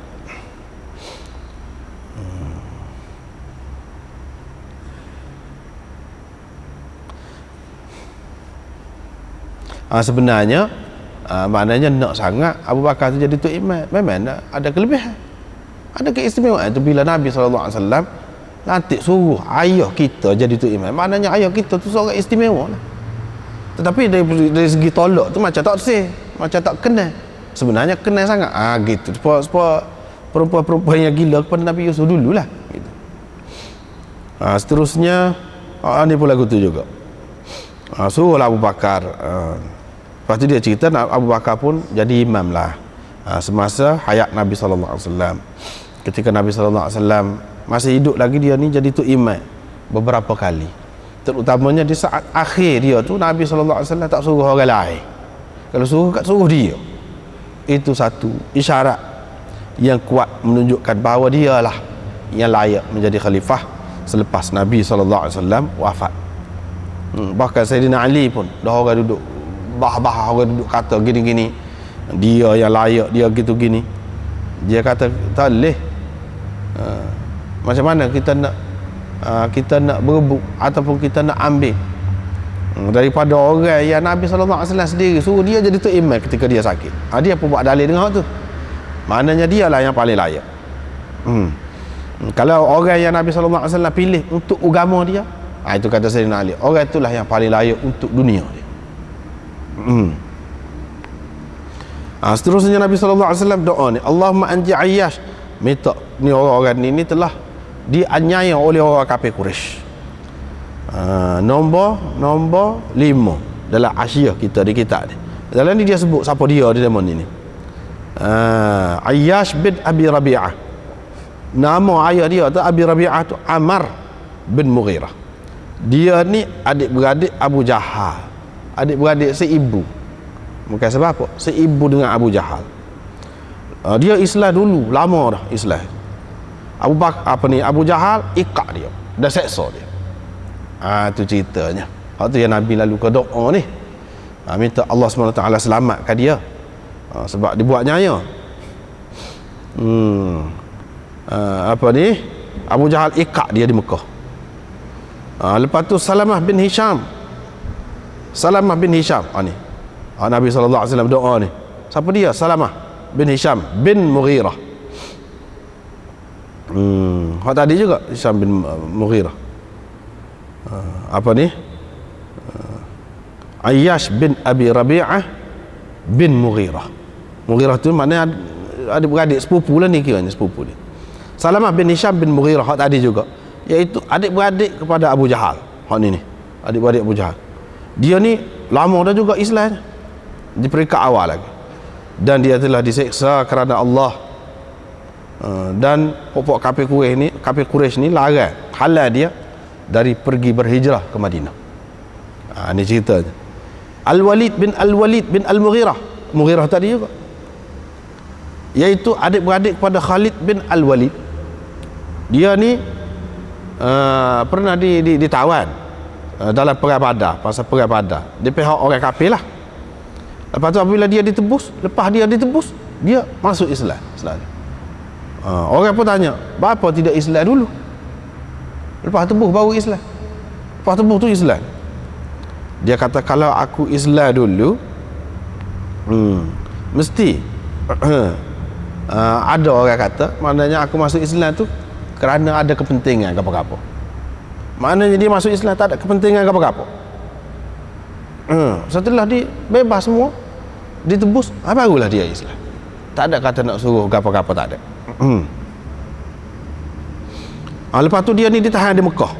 Sebenarnya maknanya nak sangat Abu Bakar tu jadi tok imam, memang ada kelebihan, ada keistimewaan. Itu bila Nabi SAW nanti suruh ayah kita jadi tok imam, maknanya ayah kita tu seorang istimewa lah. Tetapi dari segi tolak tu macam tak sih, macam tak kenal. Sebenarnya kenal sangat. Gitu. Sebab perempuan-perempuan yang gila kepada Nabi Yusuf dululah gitu. Seterusnya ni pun lagu tu juga. Suruhlah Abu Bakar. Lepas tu dia cerita Abu Bakar pun jadi imam lah semasa hayat Nabi SAW. Ketika Nabi SAW masih hidup lagi, dia ni jadi tu imam beberapa kali. Terutamanya di saat akhir dia tu, Nabi SAW tak suruh orang lain. Kalau suruh dia. Itu satu isyarat yang kuat menunjukkan bahawa dialah yang layak menjadi khalifah selepas Nabi SAW wafat. Bahkan Sayyidina Ali pun dah orang duduk orang duduk kata gini-gini, dia yang layak, dia gitu gini. Dia kata tak boleh. Macam mana kita nak berebut ataupun kita nak ambil daripada orang yang Nabi SAW sendiri suruh dia jadi tu imam ketika dia sakit. Dia pun buat dalil dengan hak tu. Maknanya dialah yang paling layak. Kalau orang yang Nabi SAW pilih untuk agama dia, Itu kata Sayyidina Ali, orang itulah yang paling layak untuk dunia dia. Seterusnya Nabi SAW doa ni, Allahumma anji Ayyash, minta ni orang-orang ni telah dianiaya oleh orang kafir Quraisy. Nombor 5 dalam Asyiyah kita di kitab ni. Dalam ni dia sebut siapa dia di zaman ni. Ayyash bin Abi Rabi'ah. Nama ayah dia tu Abi Rabi'ah tu Ammar bin Mughirah. Dia ni adik-beradik Abu Jahal. Adik-beradik seibu. Bukan sebab apa? Seibu dengan Abu Jahal. Dia Islam dulu, lama dah Islam. Abu Jahal ikak dia, dah seksa dia. Tu ceritanya. Waktu yang Nabi lalu ke doa ni, minta Allah SWT selamatkan dia. Sebab dia buat nyaya. Abu Jahal ikak dia di Mekah. Lepas tu Salamah bin Hisham ni Nabi SAW doa ni. Siapa dia? Salamah bin Hisham bin Mughirah. Hak tadi juga Hisham bin Mughirah. Ayyash bin Abi Rabi'ah bin Mughirah. Mughirah tu maknanya adik-beradik sepupu lah ni, kiranya sepupu ni. Salamah bin Hisham bin Mughirah hak tadi juga, iaitu adik-beradik kepada Abu Jahal. Hak ni adik-beradik Abu Jahal. Dia ni lama dah juga Islam, di peringkat awal lagi, dan dia telah diseksa kerana Allah. Dan pokok kafir Quraisy ni larang, halal dia dari pergi berhijrah ke Madinah. Ini ceritanya. Al-Walid bin Al-Mughirah, Mughirah tadi juga, iaitu adik-beradik kepada Khalid bin Al-Walid. Dia ni pernah ditawan dalam perang Badar, pasal perang Badar di pihak orang kafir lah. Lepas tu apabila dia ditebus, dia masuk Islam selalu. Orang pun tanya, bapa tidak Islam dulu? Lepas tebus baru Islam. Lepas tebus tu Islam. Dia kata, kalau aku Islam dulu, mesti ada orang kata, maknanya aku masuk Islam tu kerana ada kepentingan apa-apa. Maknanya dia masuk Islam tak ada kepentingan apa-apa. Setelah dia bebas semua, ditebus, barulah dia Islam. Tak ada kata nak suruh apa-apa, tak ada. Lepas tu dia ni ditahan di Mekah.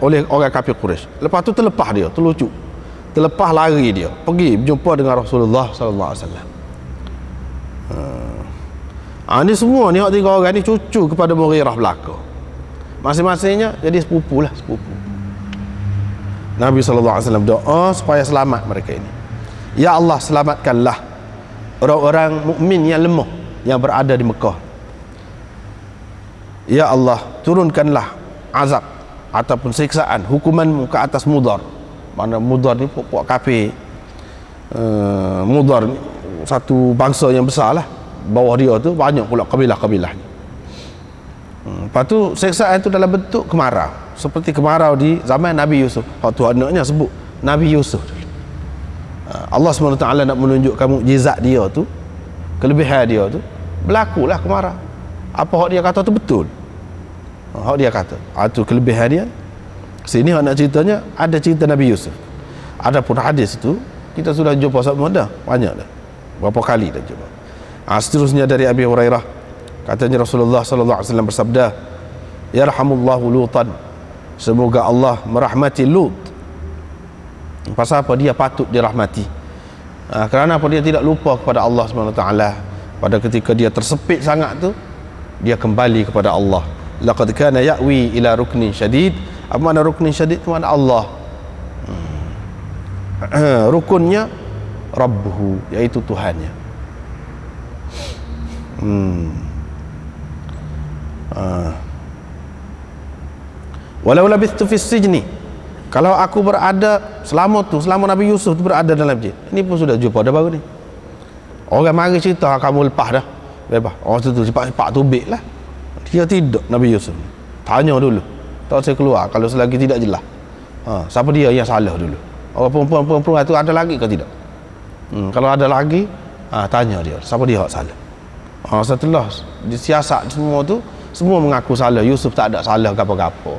Oleh orang kafir Quraisy. Lepas tu terlepas dia, terlucu. Terlepas lari dia, pergi berjumpa dengan Rasulullah sallallahu alaihi wasallam. Ni semua ni tiga orang ni cucu kepada Mughirah belaka. Masing-masingnya jadi sepupu. Nabi sallallahu alaihi wasallam doa supaya selamat mereka ini. Ya Allah, selamatkanlah orang-orang mukmin yang lemah yang berada di Mekah. Ya Allah, turunkanlah azab ataupun siksaan, hukuman ke atas Mudar. Mana Mudar ni pokok kafir. Mudar ni satu bangsa yang besar lah. Bawah dia tu banyak pula kabilah-kabilah. Lepas tu siksaan tu dalam bentuk kemarau, seperti kemarau di zaman Nabi Yusuf. Waktu anaknya sebut Nabi Yusuf. Allah SWT nak menunjukkan mukjizat dia tu, kelebihan dia tu, berlakulah kemarau. Apa hak dia kata tu betul. Hak dia kata, itu kelebihan dia. Sini hak nak ceritanya, ada cerita Nabi Yusuf. Adapun hadis tu kita sudah jumpa sama dah, banyak dah. Berapa kali dah jumpa. Seterusnya dari Abi Hurairah, katanya Rasulullah sallallahu alaihi wasallam bersabda, yarhamullahu Lutan, semoga Allah merahmati Lut. Pasal apa? Dia patut dirahmati. Kerana apa? Dia tidak lupa kepada Allah SWT. Pada ketika dia tersepit sangat tu, dia kembali kepada Allah. Laqad kana ya'wi ila ruknin syadid. Apa makna ruknin syadid? Itu makna Allah. Rukunnya Rabbuhu, iaitu Tuhannya. Walau labithtu fis sijni, kalau aku berada selama Nabi Yusuf tu berada dalam jin. Ini pun sudah jumpa dah baru ni. Orang mari cerita, kamu lepas dah, bebas. Orang tu cepat-cepat tubik lah. Dia tidak, Nabi Yusuf tanya dulu, tak saya keluar kalau selagi tidak jelas. Siapa dia yang salah dulu? Orang perempuan tu ada lagi ke tidak? Kalau ada lagi, tanya dia, siapa dia yang salah? Setelah disiasat semua tu, semua mengaku salah. Yusuf tak ada salah apa-apa.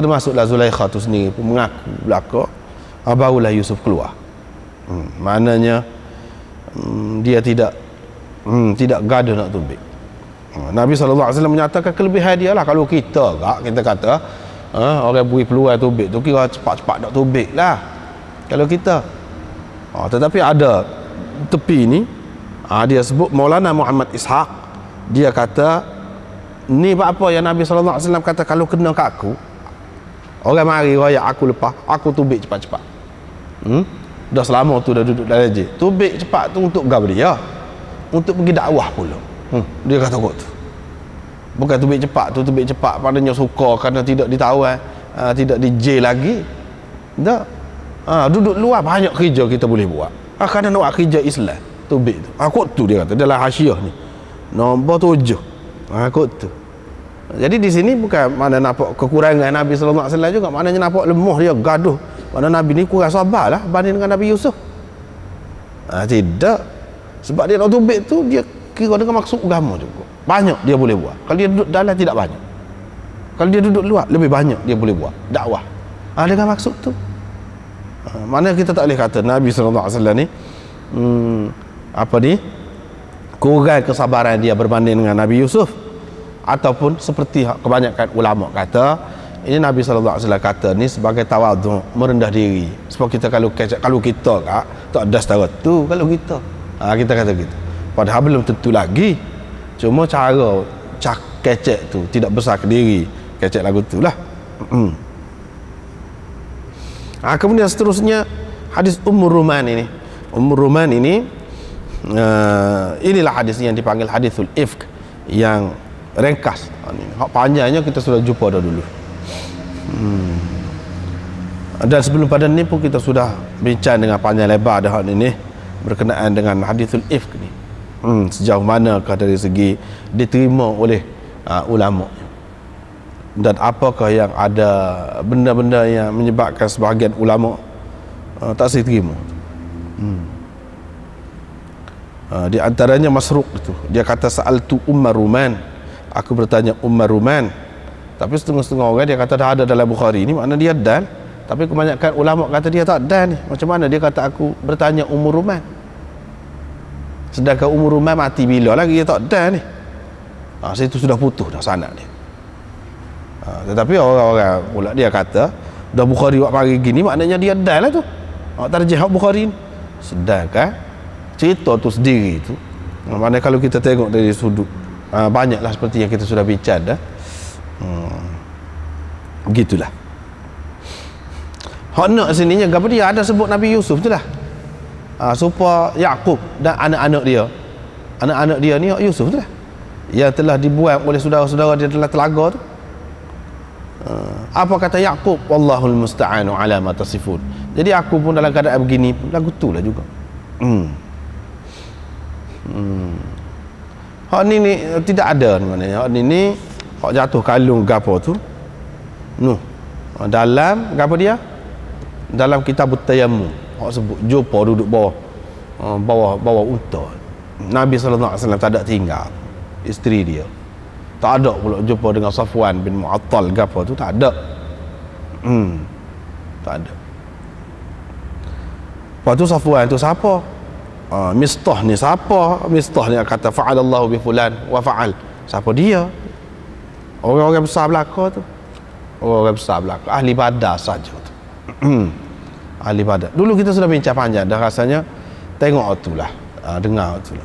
termasuklah Zulaikha tu sendiri pun mengaku belaka, barulah Yusuf keluar. Maknanya dia tidak gaduh nak tubik. Nabi SAW menyatakan kelebihan dia lah. Kalau kita kata orang beri peluang tubik tu, kira cepat-cepat nak tubik lah kalau kita. Tetapi ada tepi ni, dia sebut Maulana Muhammad Ishaq, dia kata ni apa yang Nabi SAW kata, kalau kena kat aku, orang mari royak aku lepas, aku tubik cepat-cepat. Dah selama tu dah duduk dalam masjid, tubik cepat tu untuk gab dia, untuk pergi dakwah pula. Dia kata kot tu, bukan tubik cepat tu, tubik cepat padanya suka kerana tidak ditawan, tidak di-jail lagi. Tak. Duduk luar banyak kerja kita boleh buat. Kerana nak buat kerja Islam, tubik tu. Kot tu dia kata dalam hasyiah ni. Nombor 7. Kot tu. Jadi di sini bukan mana nampak kekurangan Nabi sallallahu alaihi wasallam juga, maknanya nampak lemah dia, gaduh. Mana Nabi ni kurang sabarlah banding dengan Nabi Yusuf. Tidak. Sebab dia nak tubik tu, dia kira dengan maksud agama juga. Banyak dia boleh buat. Kalau dia duduk dalam tidak banyak. Kalau dia duduk luar lebih banyak dia boleh buat dakwah. Dengan maksud tu. Mana kita tak boleh kata Nabi sallallahu alaihi wasallam ni kurang kesabaran dia berbanding dengan Nabi Yusuf, ataupun seperti kebanyakan ulama kata, ini Nabi sallallahu alaihi wasallam kata ni sebagai tawadhu, merendah diri. Sebab kita kalau kita tak ada setara tu kalau kita. Kita kata gitu. Padahal belum tentu lagi. Cuma cara kecek tu tidak besar ke diri kecek lagu tu lah. Kemudian seterusnya hadis Ummur Ruman ini. Ummur Ruman ini inilah hadis yang dipanggil hadisul ifk, yang ringkas. Panjangnya kita sudah jumpa dah dulu. Dan sebelum pada ni pun kita sudah bincang dengan panjang lebar dah ini berkenaan dengan hadisul ifk ni. Sejauh manakah dari segi diterima oleh ulama, dan apakah yang ada benda-benda yang menyebabkan sebahagian ulama tak diterima. Di antaranya Masruq itu, dia kata sa'altu Ummar Ruman, aku bertanya Ummar Ruman. Tapi setengah-setengah orang dia kata dah ada dalam Bukhari ni, makna dia dan. Tapi kebanyakan ulama kata dia tak dan ni. Macam mana dia kata aku bertanya Ummar Ruman, sedangkan Ummar Ruman mati bila lagi dia tak dan ni. Situ sudah putus dah sanad dia. Tetapi orang-orang pula dia kata dah Bukhari buat pagi gini, maknanya dia dan lah tu. Tarjih Bukhari ni. Sedangkan cerita tu sendiri tu, maknanya kalau kita tengok dari sudut banyaklah seperti yang kita sudah bincang dah. Begitulah. Hak nak sininya gapo dia ada sebut Nabi Yusuf tu lah. Supaya Yaqub dan anak-anak dia ni Yusuf tu lah, yang telah dibuang oleh saudara-saudara dia dalam telaga tu. Apa kata Yaqub, wallahul musta'anu ala ma tasifun. Jadi aku pun dalam keadaan begini lagu tu lah juga. Hak ni tidak ada ni maknanya. Hak ni hak jatuh kalung gapo tu. Dalam gapo dia? Dalam kitab Tayammum. Hak sebut jumpa duduk bawah unta. Nabi sallallahu alaihi wasallam tak ada tinggal isteri dia. Tak ada pula jumpa dengan Safwan bin Mu'attal gapo tu, tak ada. Tak ada. Lepas tu Safwan tu siapa? Mistah ni siapa? Mistah ni kata fa'alallahu bi fulan wa fa'al. Siapa dia? Orang-orang besar belaka tu. Orang-orang besar belaka, ahli badar saja tu. Ahli badar. Dulu kita sudah bincang panjang dah, rasanya tengok tu lah, dengar tu lah.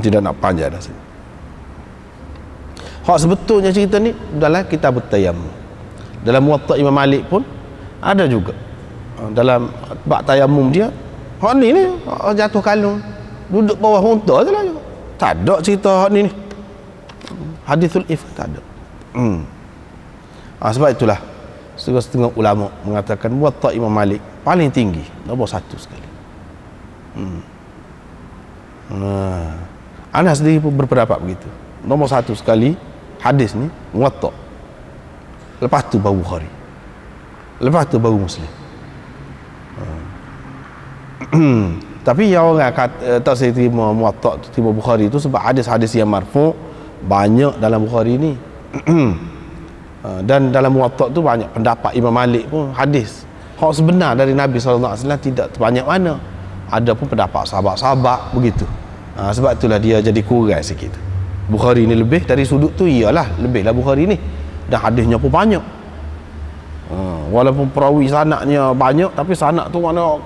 Tidak nak panjang dah sini. Hak sebetulnya cerita ni dalam kitab Tayammum. Dalam Muwatta Imam Malik pun ada juga. Dalam bab tayammum dia, hak ni jatuh kalung duduk bawah unta je lah juga. Tak ada cerita hak ni. Hadisul ifk tak ada. Sebab itulah setengah-setengah ulama mengatakan Muwatta Imam Malik paling tinggi, nombor 1 sekali. Anas sendiri pun berpendapat begitu. Nombor 1 sekali hadis ni Muwatta. Lepas tu baru Bukhari. Lepas tu baru Muslim. Tapi yang orang kata tak saya terima Muwatta, terima Bukhari tu sebab hadis-hadis yang marfu' banyak dalam Bukhari ni. Dan dalam Muwatta tu banyak pendapat Imam Malik pun hadis hak sebenar dari Nabi SAW tidak terbanyak mana. Ada pun pendapat sahabat-sahabat begitu. Sebab itulah dia jadi kurang sikit. Bukhari ni lebih dari sudut tu, iyalah lebihlah Bukhari ni, dan hadisnya pun banyak. Walaupun perawi sanadnya banyak, tapi sanad tu mana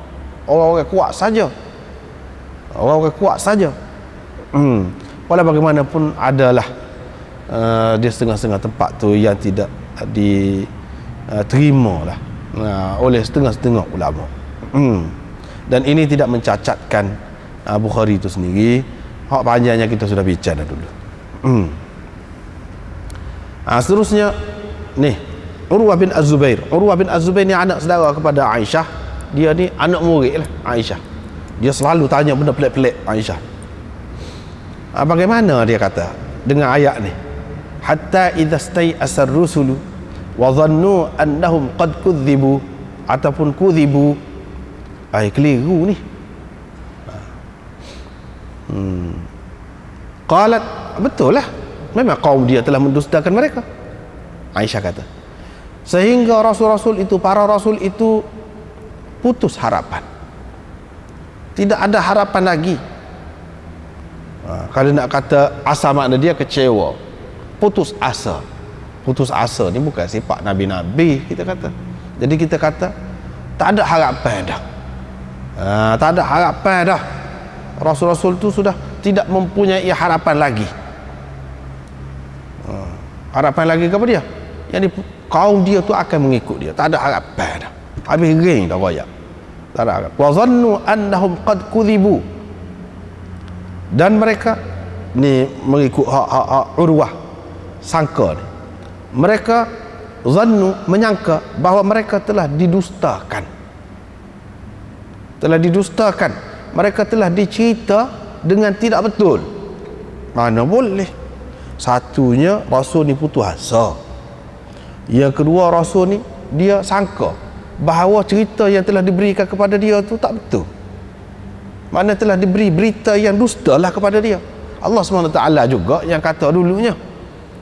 orang-orang kuat saja. Orang-orang kuat saja. Walau bagaimanapun adalah dia setengah-setengah tempat tu yang tidak diterima lah oleh setengah-setengah ulama. Dan ini tidak mencacatkan Bukhari itu sendiri. Hak panjangnya kita sudah bicara dulu. Seterusnya ni Urwah bin Az-Zubair. Urwah bin Az-Zubair ni anak saudara kepada Aisyah. Dia ni anak murid lah Aisyah. Dia selalu tanya benda pelik-pelik Aisyah. Bagaimana dia kata dengan ayat ni? Hatta idza stai'asar rusulu wa dhannu annahum qad kudzibu, ataupun kudzibu. Keliru ni. Qalat, betul lah, memang kaum dia telah mendustakan mereka. Aisyah kata, sehingga rasul-rasul itu, para rasul itu putus harapan. Tidak ada harapan lagi. Kalau nak kata asa, makna dia kecewa, putus asa. Putus asa ni bukan sifat nabi-nabi, kita kata. Jadi kita kata tak ada harapan dah. Tak ada harapan dah. Rasul-rasul tu sudah tidak mempunyai harapan lagi. Harapan lagi kepada dia, yang kaum dia tu akan mengikut dia. Tak ada harapan dah. Habis ring dah royak. Tak ada harapan. Wa dhannu annahum qad kudzibu. Dan mereka ni mengikut hak Urwah, sangka ni, mereka zannu, menyangka bahawa mereka telah didustakan. Telah didustakan. Mereka telah dicerita dengan tidak betul. Mana boleh. Satunya, rasul ni putus asa. Yang kedua, rasul ni dia sangka bahawa cerita yang telah diberikan kepada dia tu tak betul. Mana telah diberi berita yang dusta lah kepada dia. Allah SWT juga yang kata dulunya,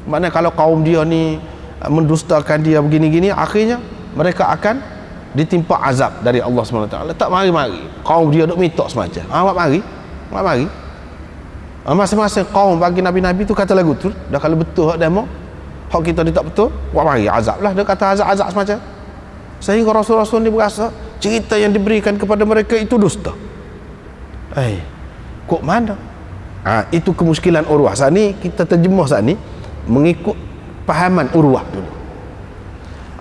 mana kalau kaum dia ni mendustakan dia begini-gini, akhirnya mereka akan ditimpa azab dari Allah SWT. Tak mari-mari kaum dia duk minta semacam, mak mari masing-masing kaum bagi nabi-nabi tu kata lagu tu dah. Kalau betul hak demo, hak kita ni tak betul, mak mari azab lah. Dia kata azab-azab semacam, sehingga rasul-rasul ni berasa cerita yang diberikan kepada mereka itu dusta. Kok mana? Itu kemuskilan Urwah. Saat ni kita terjemah saat ni mengikut pahaman Urwah dulu.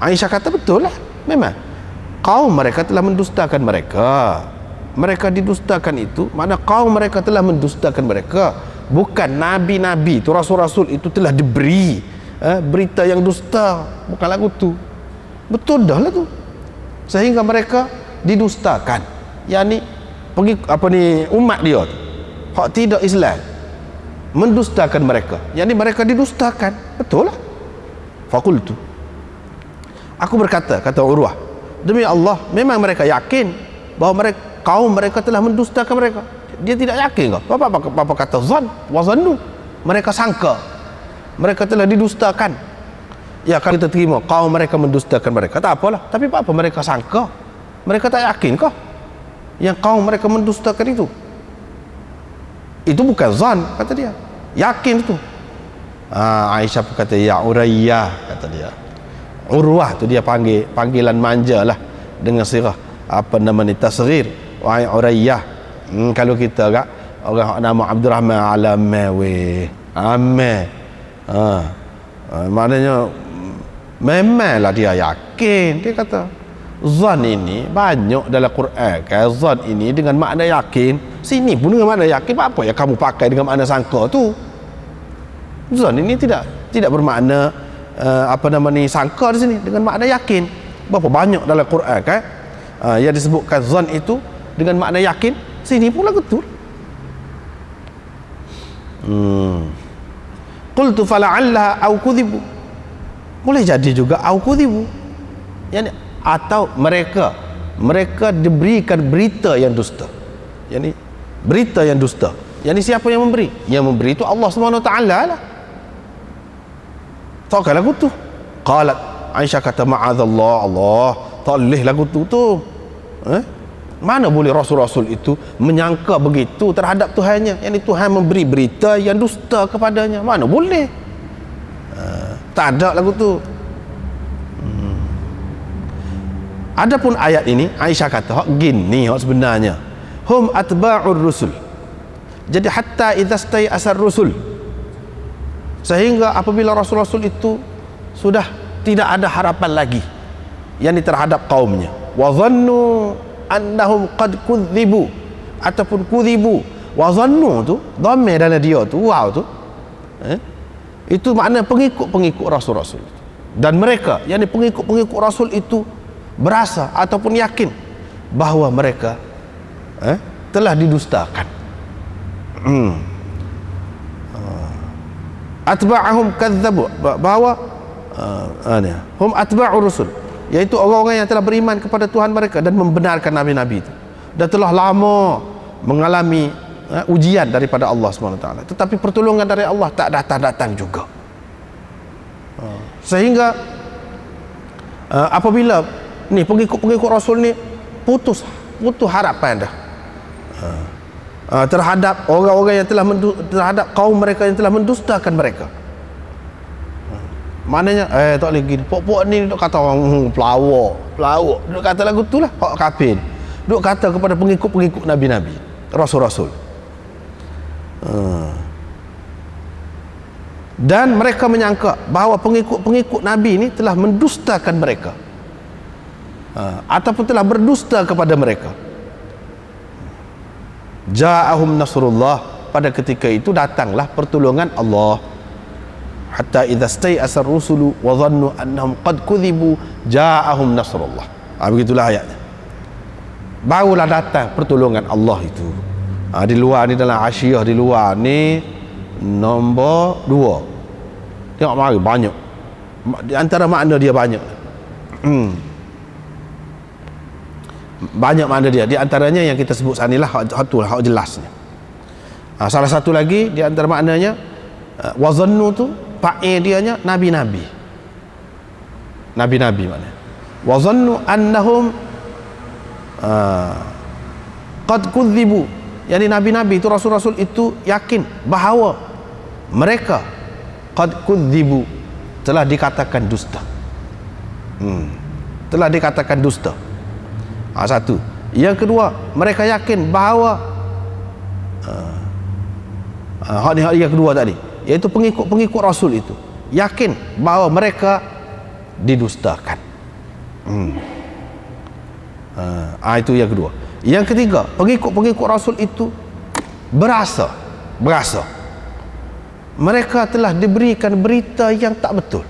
Aisyah kata betul lah, memang kaum mereka telah mendustakan mereka. Mereka didustakan itu mana kaum mereka telah mendustakan mereka. Bukan nabi-nabi itu, rasul-rasul itu telah diberi berita yang dusta, bukan lagu tu. Betul dah lah tu. Sehingga mereka didustakan. Yani umat dia tu, hak tidak Islam, mendustakan mereka. Yani mereka didustakan. Betul lah. Fakultu, aku berkata, kata Urwah, demi Allah, memang mereka yakin bahawa kaum mereka telah mendustakan mereka. Dia tidak yakin kau. Bapa kata zan wa zannu, mereka sangka mereka telah didustakan. Ya, kalau kita terima kaum mereka mendustakan mereka, tak apalah. Tapi apa mereka sangka? Mereka tak yakin kau yang kaum mereka mendustakan itu? Itu bukan zan, kata dia, yakin itu. Aisyah pun kata, ya Urayyah, kata dia. Urwah tu dia panggilan manja lah, dengan sirah tasghir, wahai Urayyah. Kalau kita kak orang nama Abdurrahman Alamawi, maknanya memanglah dia yakin. Dia kata zan ini banyak dalam Quran kan. Zan ini dengan makna yakin, sini pun dengan makna yakin. Apa yang kamu pakai dengan makna sangka tu? Zan ini tidak bermakna sangka di sini, dengan makna yakin. Berapa banyak dalam Quran kan yang disebutkan zan itu dengan makna yakin, sini pula betul. Qultu fala'allaha au kudzibu, boleh jadi juga au kudzibu, yani atau mereka diberikan berita yang dusta. Yani berita yang dusta, yani siapa yang memberi? Yang memberi itu Allah SWT lah. Tak kalau tu Qalat, Aisyah kata, ma'adzallah, Allah tak boleh lagu tu mana boleh Rasul-Rasul itu menyangka begitu terhadap Tuhannya, yang Tuhan memberi berita yang dusta kepadanya, mana boleh. Tak ada lagu tu. Adapun ayat ini Aisyah kata hak gini hak sebenarnya, hum atba'ur rusul. Jadi hatta idza stay asar rusul, sehingga apabila Rasul-Rasul itu sudah tidak ada harapan lagi yakni terhadap kaumnya, wa dhannu annahum qad kudzibu ataupun kudzibu, wa dhannu tu dhamir dalam dia tu wow tu itu makna pengikut-pengikut Rasul-Rasul, dan mereka yakni pengikut-pengikut Rasul itu berasa ataupun yakin bahawa mereka telah didustakan. Atba'ahum kadzabu, bahawa hum atba'ur rusul, iaitu orang-orang yang telah beriman kepada Tuhan mereka dan membenarkan nabi-nabi itu, dan telah lama mengalami ujian daripada Allah SWT, tetapi pertolongan dari Allah tak datang-datang juga. Sehingga apabila ni pengikut-pengikut Rasul ni putus harapan dah terhadap orang-orang yang telah terhadap kaum mereka yang telah mendustakan mereka. Maknanya tak boleh gini, pok-pok ni duk kata orang pelawak duk kata lagu tu lah, hak kafir duk kata kepada pengikut-pengikut nabi-nabi, rasul-rasul. Dan mereka menyangka bahawa pengikut-pengikut nabi ini telah mendustakan mereka, ataupun telah berdusta kepada mereka. Ja'ahum nasrullah, pada ketika itu datanglah pertolongan Allah. Hatta idza stai'asar rusulu wa dhannu annahum qad kudzibu ja'ahum nasrullah. Begitulah ayatnya. Barulah datang pertolongan Allah itu. Di luar ni, dalam Asyiyah di luar ni nombor 2. Tengok mari banyak. Di antara makna dia banyak. Banyak makna dia. Di antaranya yang kita sebut sanilah hak jelasnya. Salah satu lagi di antara maknanya wa dhannu tu fa'il dianya nabi-nabi. Nabi-nabi maknanya. Wa dhannu annahum qad kudzibu, yani nabi-nabi itu, rasul-rasul itu yakin bahawa mereka qad kudzibu, telah dikatakan dusta. Telah dikatakan dusta. Satu. Yang kedua, mereka yakin bahawa hak yang kedua tadi, iaitu pengikut-pengikut Rasul itu yakin bahawa mereka didustakan. Itu yang kedua. Yang ketiga, pengikut-pengikut Rasul itu berasa mereka telah diberikan berita yang tak betul.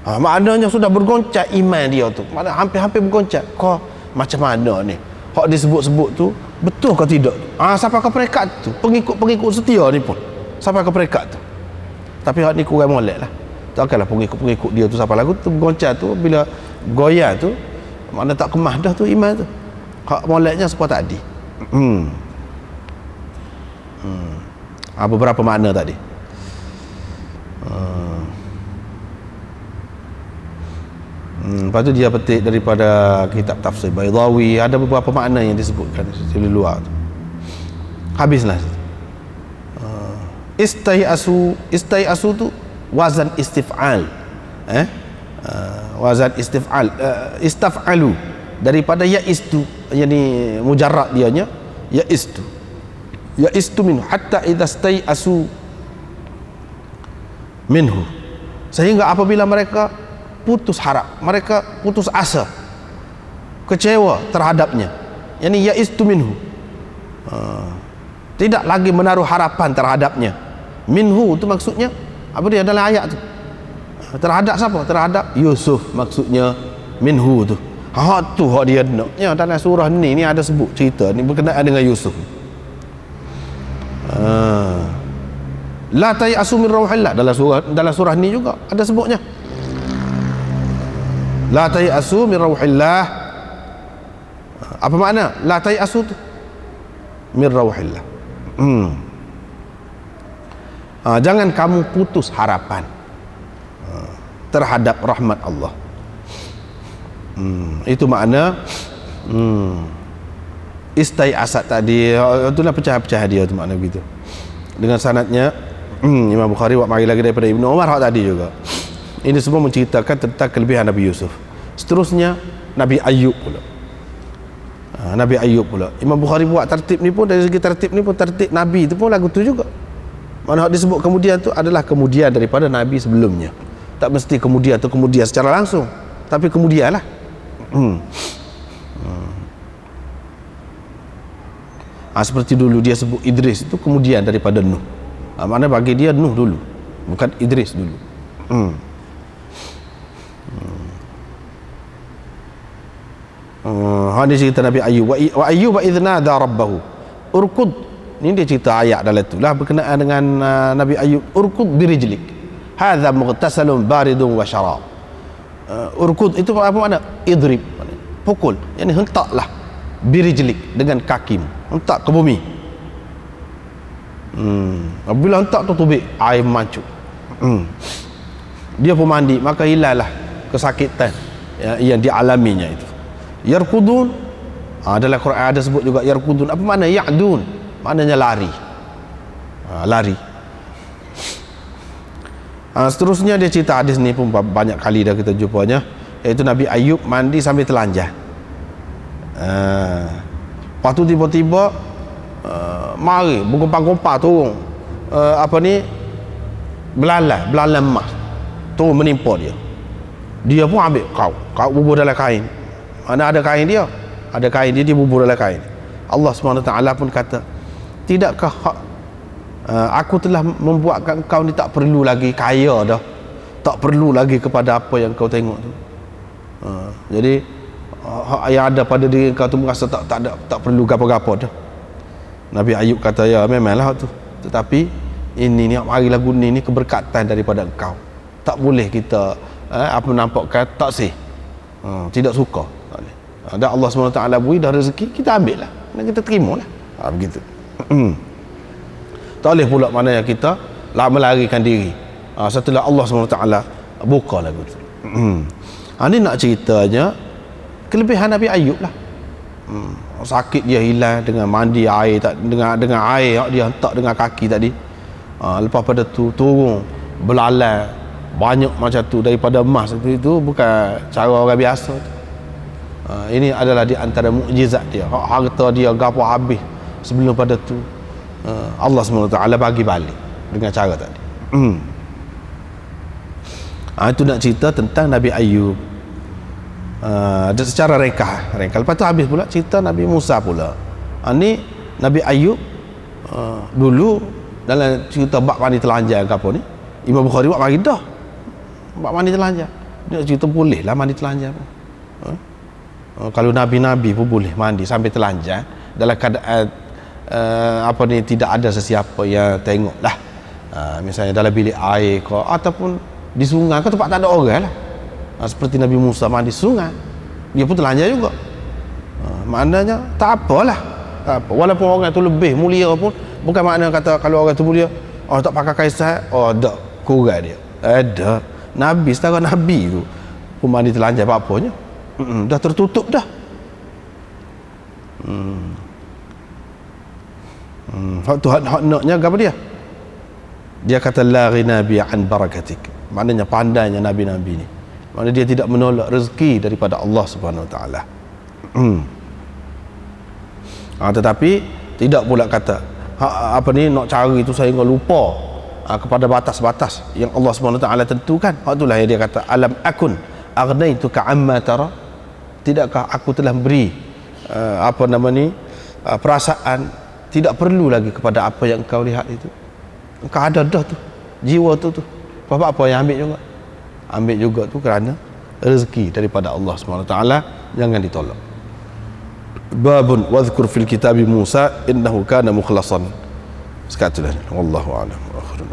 Maknanya sudah bergoncang iman dia tu, maknanya hampir-hampir bergoncang. Kau macam mana ni hak disebut-sebut tu betul ke tidak? Sampai ke peringkat tu pengikut-pengikut setia ni pun sampai ke peringkat tu. Tapi hak ni kurang molek lah. Takkanlah pengikut-pengikut dia tu sampai lagu tu bergoncang tu, bila goyang tu makna tak kemah dah tu iman tu. Hak moleknya seperti tadi. Beberapa makna tadi. Lepas tu dia petik daripada kitab tafsir Baydawi, ada beberapa makna yang disebutkan di luar tu. Habislah. Istai'asu tu wazan istif'al. Wazan istif'al, istaf'alu, daripada ya'istu, yani mujarrad dianya ya'istu minhu hatta idza stai'asu minhu, sehingga apabila mereka putus harap, mereka putus asa, kecewa terhadapnya, yani ya'istu minhu, tidak lagi menaruh harapan terhadapnya. Minhu itu maksudnya apa dia dalam ayat tu? Terhadap siapa? Terhadap Yusuf maksudnya minhu tu. Tu hak dia naknya dalam surah ni ada sebut cerita ni berkenaan dengan Yusuf. La tayasu min rauhillah, dalam surah ni juga ada sebutnya. La tayasu min rauhillah. Apa makna la tayasu tu? Min rauhillah. Jangan kamu putus harapan. terhadap rahmat Allah. Itu makna istai asad tadi, itulah pecah-pecah dia tu makna begitu. Dengan sanadnya Imam Bukhari buat mari lagi daripada Ibnu Umar tadi juga. Ini semua menceritakan tentang kelebihan Nabi Yusuf. Seterusnya Nabi Ayub pula. Nabi Ayub pula. Imam Bukhari buat tertib ni pun, dari segi tertib ni pun, tertib Nabi itu pun lagu tu juga. Mana disebut kemudian tu adalah kemudian daripada Nabi sebelumnya. Tak mesti kemudian tu kemudian secara langsung, tapi kemudian lah. Seperti dulu dia sebut Idris itu kemudian daripada Nuh. Mana bagi dia Nuh dulu, bukan Idris dulu. Ini cerita Nabi Ayub. Wa Ayyub idh nada rabbahu urkud. Ini dia cerita ayat dalam itu lah berkenaan dengan Nabi Ayub. Urkud birijlik hadha mughtasalun baridun wa syarab. Urkud itu apa makna? Idrib, pukul, yani hentaklah, birijlik, dengan kakimu, hentak ke bumi. Apabila hentak tu tubik air mancuk. Dia pun mandi, maka hilanglah kesakitan yang dialaminya itu. Yarkudun, dalam Quran ada sebut juga yarkudun. Apa makna ya'dun? Maknanya lari. Lari. Seterusnya dia cerita hadis ni pun banyak kali dah kita jumpanya, iaitu Nabi Ayub mandi sambil telanjang. Lepas tu tiba-tiba mari bergompang-gompang turun belalang emas turun menimpa dia. Dia pun ambil kau bubur dalam kain. Mana ada kain dia? Ada kain dia bubur dalam kain. Allah SWT pun kata, tidakkah aku telah membuatkan kau ni tak perlu lagi kaya dah, tak perlu lagi kepada apa yang kau tengok tu. Jadi yang ada pada diri kau tu merasa tak perlu gapo-gapo dah. Nabi Ayub kata, ya memanglah tu, tetapi ini ni mari lagu ni keberkatan daripada engkau. Tak boleh kita nampakkan tak sih. Tidak suka. Dan Allah SWT beri dah rezeki, kita ambil lah, kita terima lah. Begitu. Tak boleh pula mana yang kita melarikan diri setelah Allah SWT buka lagu tu. Ini nak ceritanya kelebihan Nabi Ayub lah. Sakit dia hilang dengan mandi air, dengan air dia hentak dengan kaki tadi. Lepas pada tu turun belalang banyak macam tu daripada emas itu bukan cara orang biasa tu. Ini adalah di antara mukjizat dia. Harta dia gapo habis sebelum pada tu Allah SWT bagi balik dengan cara tadi. Itu nak cerita tentang Nabi Ayub secara reka. Lepas tu habis pula cerita Nabi Musa pula. Ni Nabi Ayub dulu dalam cerita bab mandi telanjang ke apa ni, Imam Bukhari buat mari dah bab mandi telanjang. Dia cerita boleh lah mandi telanjang. Kalau Nabi-Nabi pun boleh mandi sampai telanjang dalam keadaan tidak ada sesiapa yang tengok lah. Misalnya dalam bilik air ke, ataupun di sungai ke, tempat tak ada orang lah. Seperti Nabi Musa mandi sungai, dia pun telanjang juga. Maknanya tak apalah, walaupun orang tu lebih mulia pun, bukan makna kata kalau orang tu mulia tak pakai kaisar, tak kurang dia. Ada Nabi, setara Nabi tu pun mandi telanjang apa-apanya. Dah tertutup dah. Hak naknya apa dia? Dia kata la ghina bi an barakatik. Maknanya pandainya nabi-nabi ni. Maknanya dia tidak menolak rezeki daripada Allah Subhanahu Wa Taala. Tetapi tidak pula kata nak cari itu saya enggak lupa kepada batas-batas yang Allah Subhanahu Wa Taala tentukan. Itulah yang dia kata alam akun aghnaituka amma tara. Tidakkah aku telah beri perasaan tidak perlu lagi kepada apa yang kau lihat itu. Engkau ada dah tu jiwa tu apa yang ambil juga tu kerana rezeki daripada Allah SWT, jangan ditolak. Babun wadhkur fil kitabi Musa innahu kana mukhlasan. Sekatulah wallahu a'lam wa akhiru